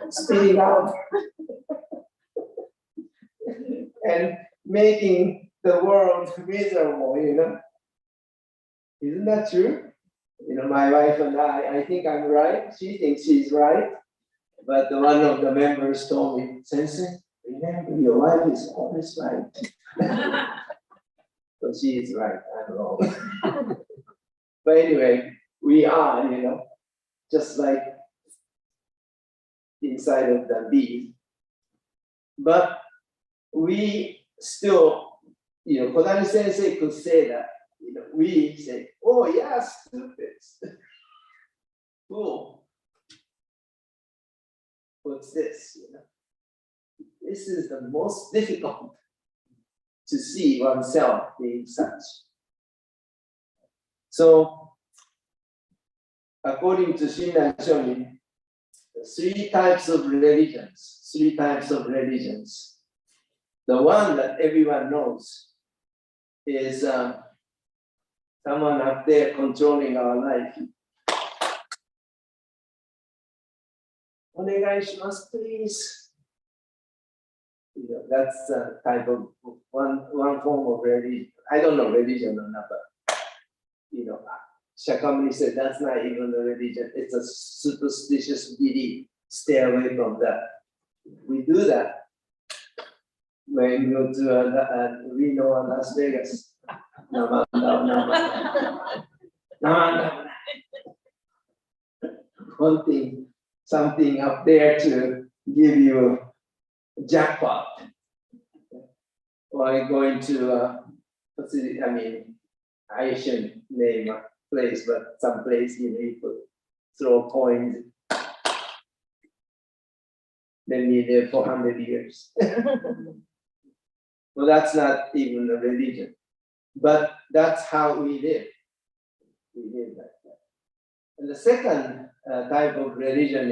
spitting out and making the world miserable, Isn't that true? My wife and I think I'm right. She thinks she's right. But one of the members told me, Sensei, remember your wife is always right. So she is right, I'm wrong. But anyway, we are, just like inside of the bee. But we still, Kodani Sensei could say that, we say, oh yeah, stupid. Fool. What's this? This is the most difficult to see oneself being such. So, according to Shinran Shonin, three types of religions. The one that everyone knows is someone up there controlling our life. Onegaishimasu, please. That's a type of one form of religion. I don't know religion or not, but Shakyamuni said that's not even a religion. It's a superstitious belief. Stay away from that. We do that when we go to Reno or Las Vegas. Wanting something up there to give you jackpot, or going to I shouldn't name a place, but some place you could throw coins, then you live for 100 years. Well, that's not even a religion, but that's how we live. We live like that. And the second type of religion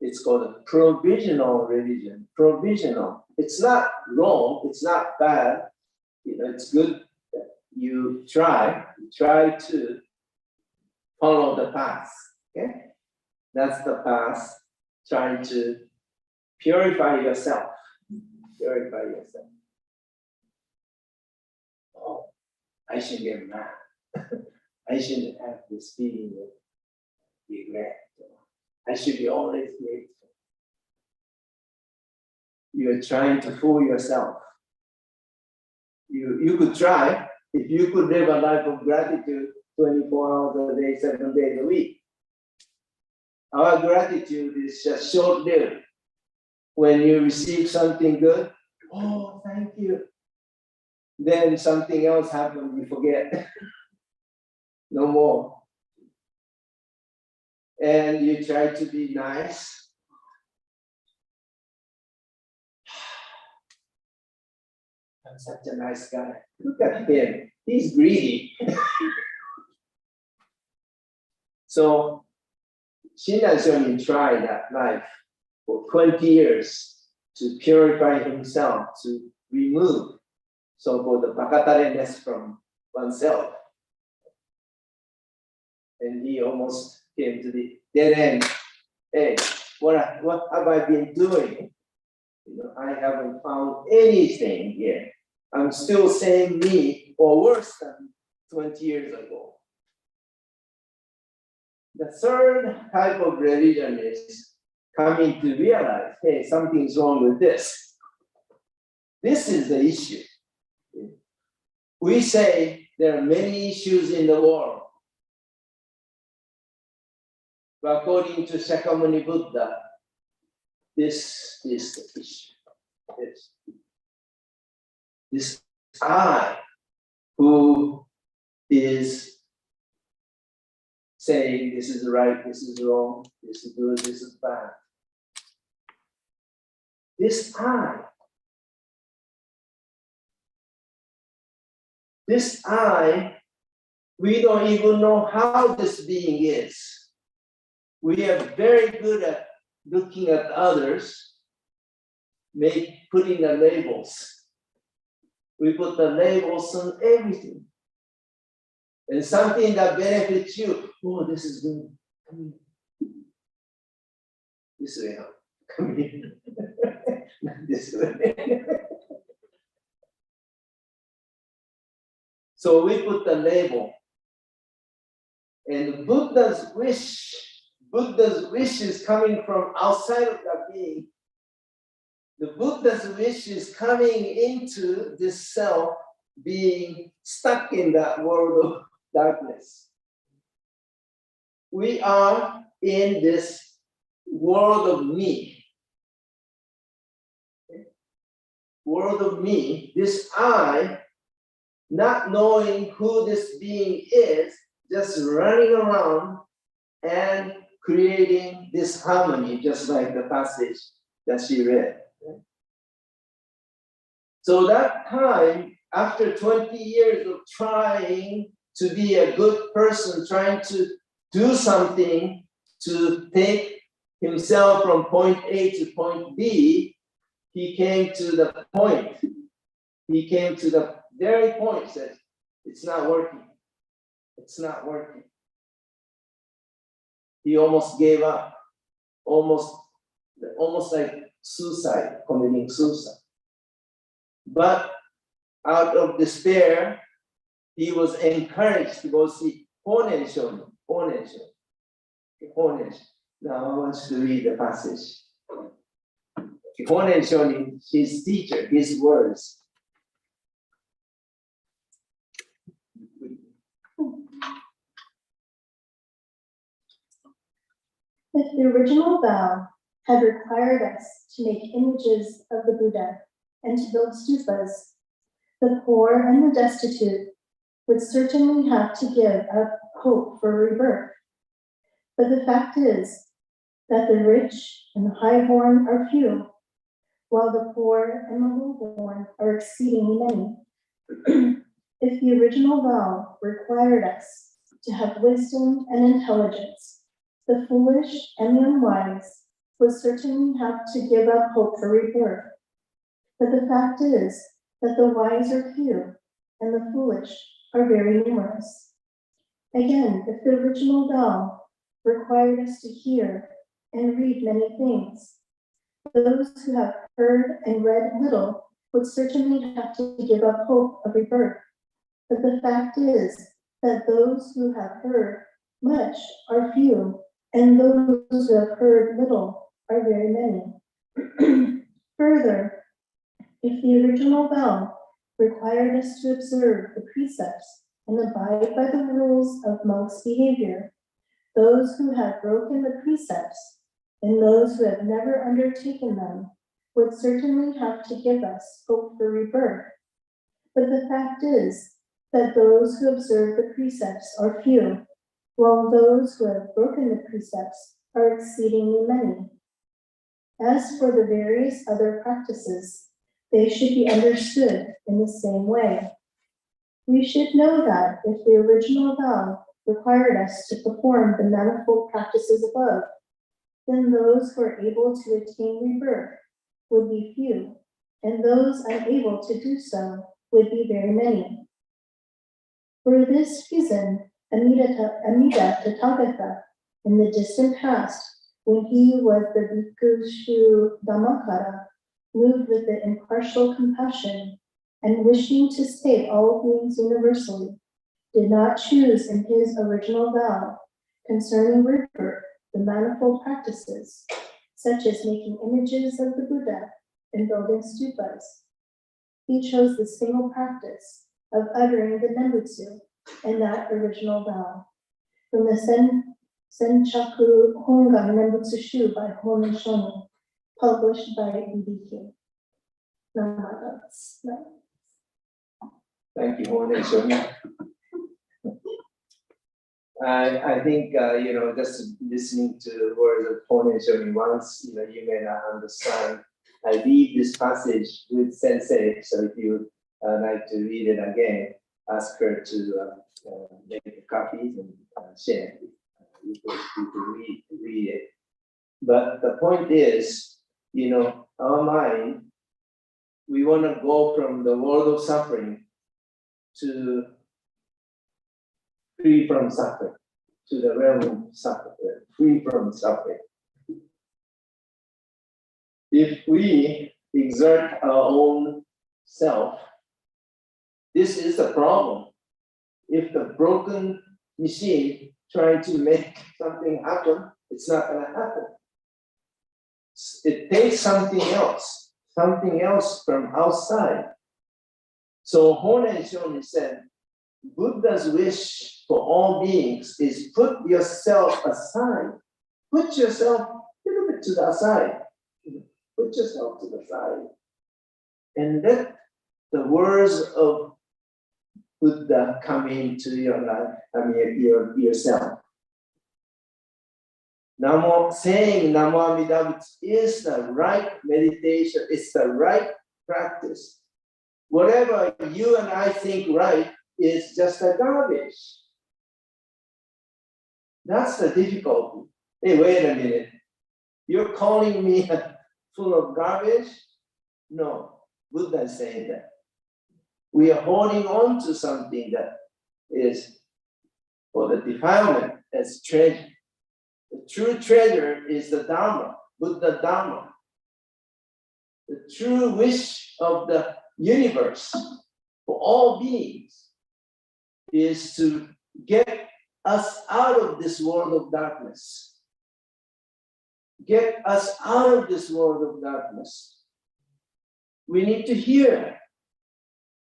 it's called a provisional religion. Provisional. It's not wrong. It's not bad. It's good that you try to follow the path. Okay, that's the path. Trying to purify yourself. Purify yourself. Oh, I should get mad. I shouldn't have this feeling of regret. I should be always grateful. You're trying to fool yourself. You could try. If you could live a life of gratitude 24 hours a day, 7 days a week. Our gratitude is just short-lived. When you receive something good, oh, thank you. Then something else happens, you forget. No more. And you try to be nice. I'm such a nice guy. Look at him. He's greedy. So Shinran Shonin tried that life for 20 years to purify himself, to remove so-called the bakatareness from oneself. And he almost came to the dead end. Hey, what have I been doing? I haven't found anything here. I'm still saying me, or worse than 20 years ago. The third type of religion is coming to realize, hey, something's wrong with this. This is the issue. We say there are many issues in the world. But according to Shakyamuni Buddha, this is the issue. This I who is saying this is right, this is wrong, this is good, this is bad. This I, we don't even know how this being is. We are very good at looking at others, putting the labels. We put the labels on everything. And something that benefits you, oh, this is good. Come here. This way, huh? Come here. Not this way. So we put the label. And Buddha's wish is coming from outside of that being. The Buddha's wish is coming into this self being stuck in that world of darkness. We are in this world of me. World of me, this I, not knowing who this being is, just running around and creating this harmony, just like the passage that she read. So that time, after 20 years of trying to be a good person, trying to do something to take himself from point A to point B, he came to the point. He came to the very point, said, it's not working. It's not working. He almost gave up, almost like suicide, committing suicide. But out of despair, he was encouraged to go see Honen. Now I want you to read the passage. Honen Shonin, his teacher, his words. If the original vow had required us to make images of the Buddha and to build stupas, the poor and the destitute would certainly have to give up hope for rebirth. But the fact is that the rich and the highborn are few, while the poor and the lowborn are exceedingly many. If the original vow required us to have wisdom and intelligence, the foolish and the unwise would certainly have to give up hope for rebirth. But the fact is that the wise are few and the foolish are very numerous. Again, if the original vow required us to hear and read many things, those who have heard and read little would certainly have to give up hope of rebirth. But the fact is that those who have heard much are few, and those who have heard little are very many. Further, if the original vow required us to observe the precepts and abide by the rules of monks' behavior, those who have broken the precepts and those who have never undertaken them would certainly have to give us hope for rebirth. But the fact is that those who observe the precepts are few, while those who have broken the precepts are exceedingly many. As for the various other practices, they should be understood in the same way. We should know that if the original vow required us to perform the manifold practices above, then those who are able to attain rebirth would be few, and those unable to do so would be very many. For this reason, Amida Tathagata, in the distant past, when he was the Bhikkhu Dhammakara, moved with the impartial compassion and wishing to state all beings universally, did not choose in his original vow concerning rebirth the manifold practices, such as making images of the Buddha and building stupas. He chose the single practice of uttering the Nembutsu and that original vow. From the Senchaku Hongan Nembutsu Shu by Honen Shonin, published by Eitaikyo. Thank you, Honen Shonin. I think, just listening to the words of Honen Shonin once, you may not understand. I read this passage with Sensei, so if you like to read it again, ask her to make a copy and share. You can read it. But the point is, our mind, we want to go from the world of suffering to free from suffering, to the realm of suffering, free from suffering. If we exert our own self, this is the problem. If the broken machine trying to make something happen, it's not going to happen. It takes something else from outside. So Honen Shonin said, Buddha's wish for all beings is put yourself aside. Put yourself a little bit to the side. Put yourself to the side. And let the words of Buddha come into your life, yourself. Saying Namo Amida Butsu is the right meditation, it's the right practice. whatever you and I think right is just a garbage. That's the difficulty. Hey, wait a minute. You're calling me full of garbage? No, Buddha is saying that. We are holding on to something that is for the defilement as treasure. The true treasure is the Dharma, Buddha Dharma. The true wish of the universe for all beings is to get us out of this world of darkness. Get us out of this world of darkness. We need to hear.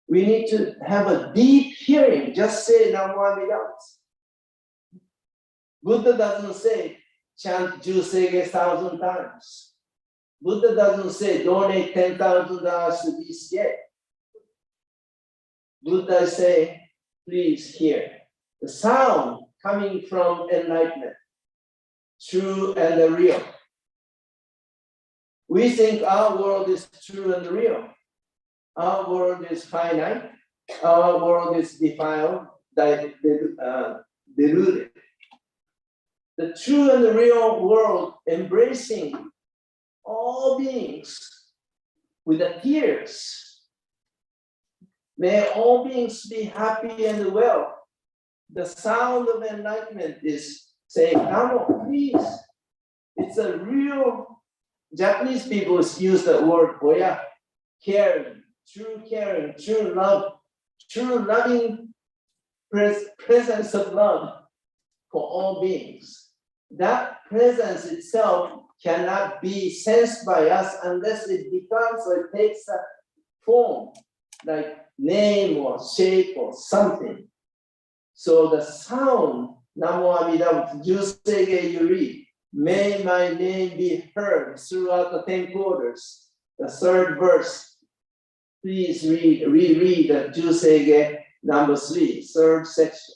We need to have a deep hearing. Just say Namo Amida. Buddha doesn't say chant Jusege 1,000 times. Buddha doesn't say donate $10,000 to be scared. Buddha say, please hear the sound coming from enlightenment, true and the real. We think our world is true and real. Our world is finite. Our world is defiled, deluded. The true and the real world embracing all beings with the tears. May all beings be happy and well. The sound of enlightenment is saying, Namo, please. It's a real, Japanese people use the word oya, caring, true love, true loving presence of love for all beings. That presence itself cannot be sensed by us unless it becomes or it takes a form, like name or shape or something. So the sound, Namo Amida, Jusege Yuri, may my name be heard throughout the 10 quarters. The third verse, please reread the Jusege number 3, third section.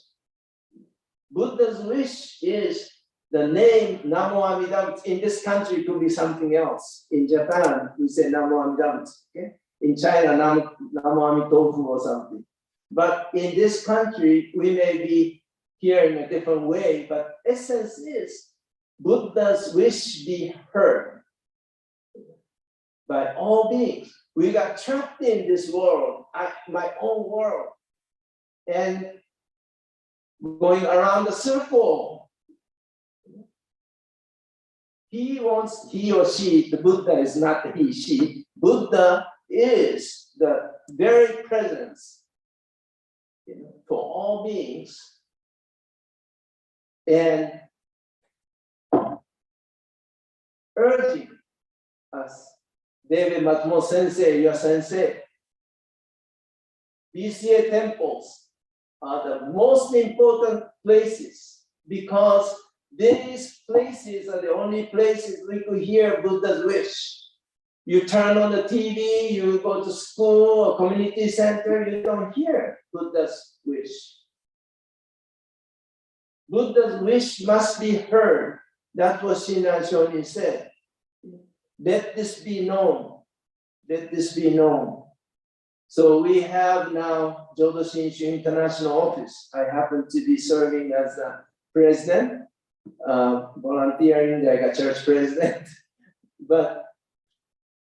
Buddha's wish is the name Namo Amida. In this country, it could be something else. In Japan, we say Namo Amida. Okay? In China, Namo Amitofu or something. But in this country, we may be hearing a different way, but essence is Buddha's wish be heard by all beings. We got trapped in this world, my own world, and going around the circle. He or she, the Buddha is not he, she. Buddha is the very presence for all beings. And urging us, David Matsumoto Sensei, your sensei, BCA temples are the most important places because these places are the only places we could hear Buddha's wish. You turn on the TV, you go to school or community center, you don't hear Buddha's wish. Buddha's wish must be heard. That's what Shinran Shonin said. Let this be known. Let this be known. So we have now Jodo Shinshu International Office. I happen to be serving as a president, volunteering like a church president. But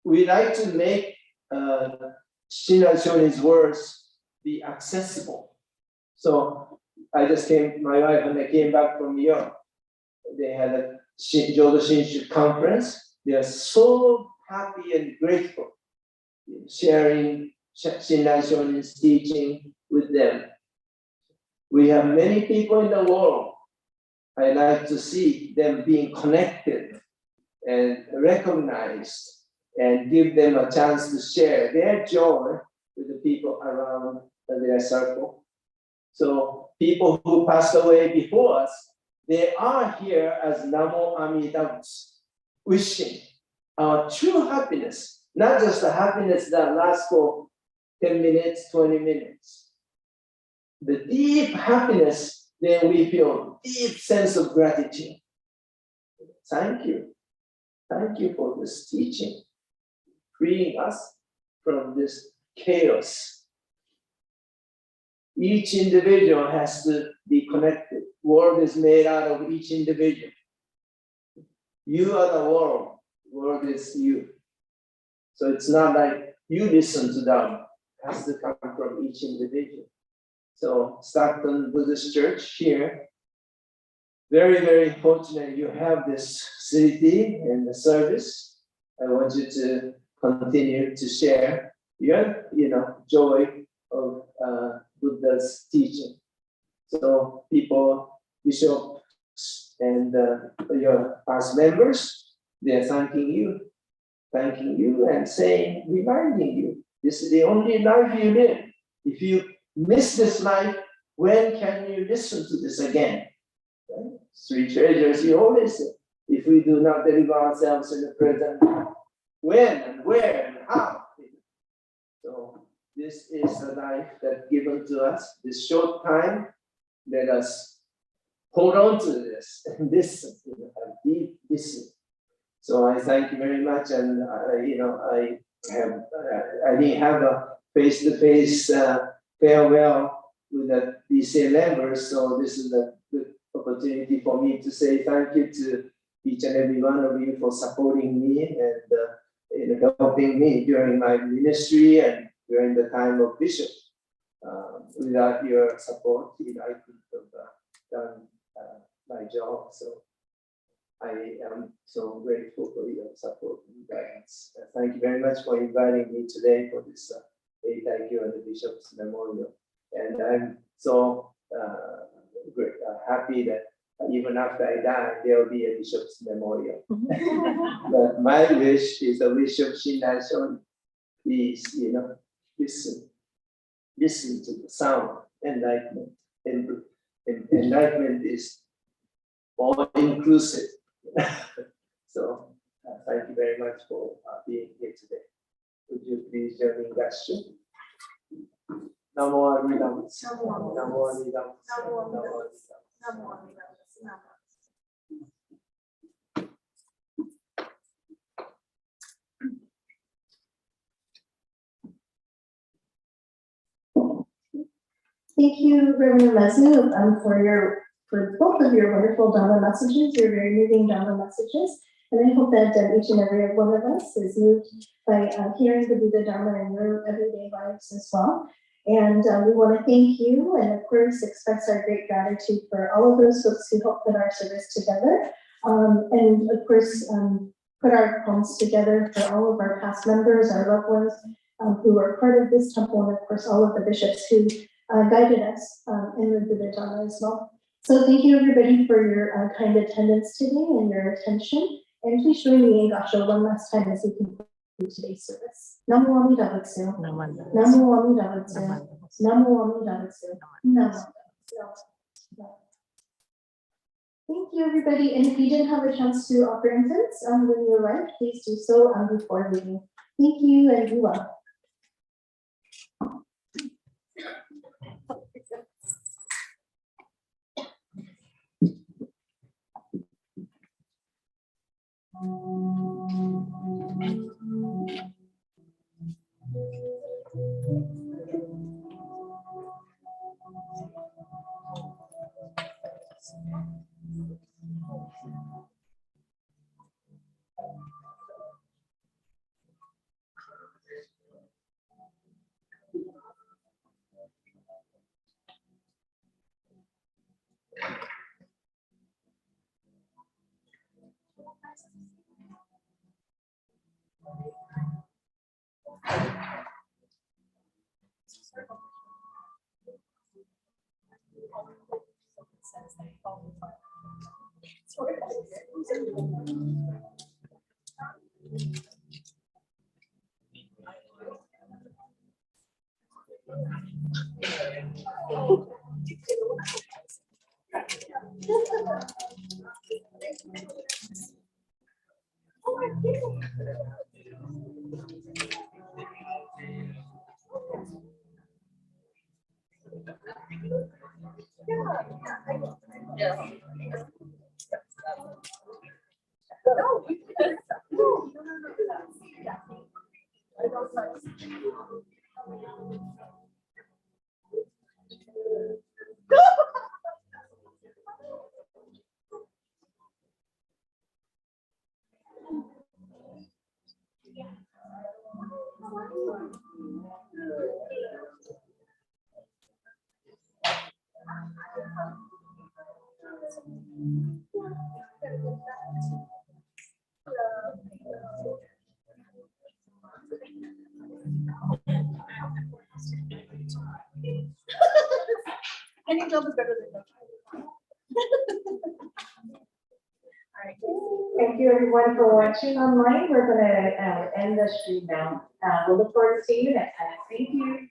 we like to make Shinran Shonin's words be accessible. So my wife and I came back from New York. They had a Jodo Shinshu conference. They are so happy and grateful sharing Shinran Shonin's teaching with them. We have many people in the world. I like to see them being connected and recognized and give them a chance to share their joy with the people around their circle. So people who passed away before us, they are here as Namo Amida, wishing our true happiness, not just the happiness that lasts for 10 minutes, 20 minutes. The deep happiness, then we feel deep sense of gratitude. Thank you. Thank you for this teaching, freeing us from this chaos. Each individual has to be connected. World is made out of each individual. You are the world. World is you. So it's not like you listen to them. It has to come from each individual. So Stockton Buddhist Church here, very, very fortunate you have this facility and the service. I want you to continue to share your, joy of Buddha's teaching. So people, bishops, and your past members, they're thanking you and saying, reminding you, this is the only life you live. If you miss this life, when can you listen to this again? Right? Three treasures, you always say, if we do not deliver ourselves in the present, when and where and how? So this is a life that's given to us, this short time. Let us hold on to this and listen, and deep listen. So I thank you very much, and I didn't have a face-to-face farewell with the BCA members, so this is a good opportunity for me to say thank you to each and every one of you for supporting me and helping me during my ministry and during the time of bishop. Without your support, I couldn't have done my job. So I am so grateful for your support and guidance. Thank you very much for inviting me today for this Eitaikyo and the Bishop's Memorial. And I'm so happy that even after I die, there will be a Bishop's Memorial. But my wish is a wish of Shinai-shon. Please, listen to the sound, enlightenment. And enlightenment is all inclusive. So thank you very much for being here today. Would you please join in Gashi? Namo Amida Butsu. Namo Amida Butsu. Namo Amida Butsu. Thank you, Reverend Mazu, for both of your wonderful Dhamma messages, your very moving Dhamma messages. And I hope that each and every one of us is moved by hearing the Buddha Dharma in your everyday lives as well. And we want to thank you and, of course, express our great gratitude for all of those folks who helped put our service together. And, of course, put our palms together for all of our past members, our loved ones who are part of this temple, and, of course, all of the bishops who guided us in the Buddha Dhamma as well. So thank you, everybody, for your kind attendance today and your attention. And please join me in Gassho one last time as we conclude today's service. Namo Amida Butsu. Namo Amida Butsu. Namo Amida Butsu. Namo. Thank you, everybody. And if you didn't have a chance to offer incense when you arrived, please do so before leaving. Thank you, and be well. Any job is better than no job. All right. Thank you everyone for watching online. We're gonna end the stream now. We'll look forward to seeing you next time. Thank you.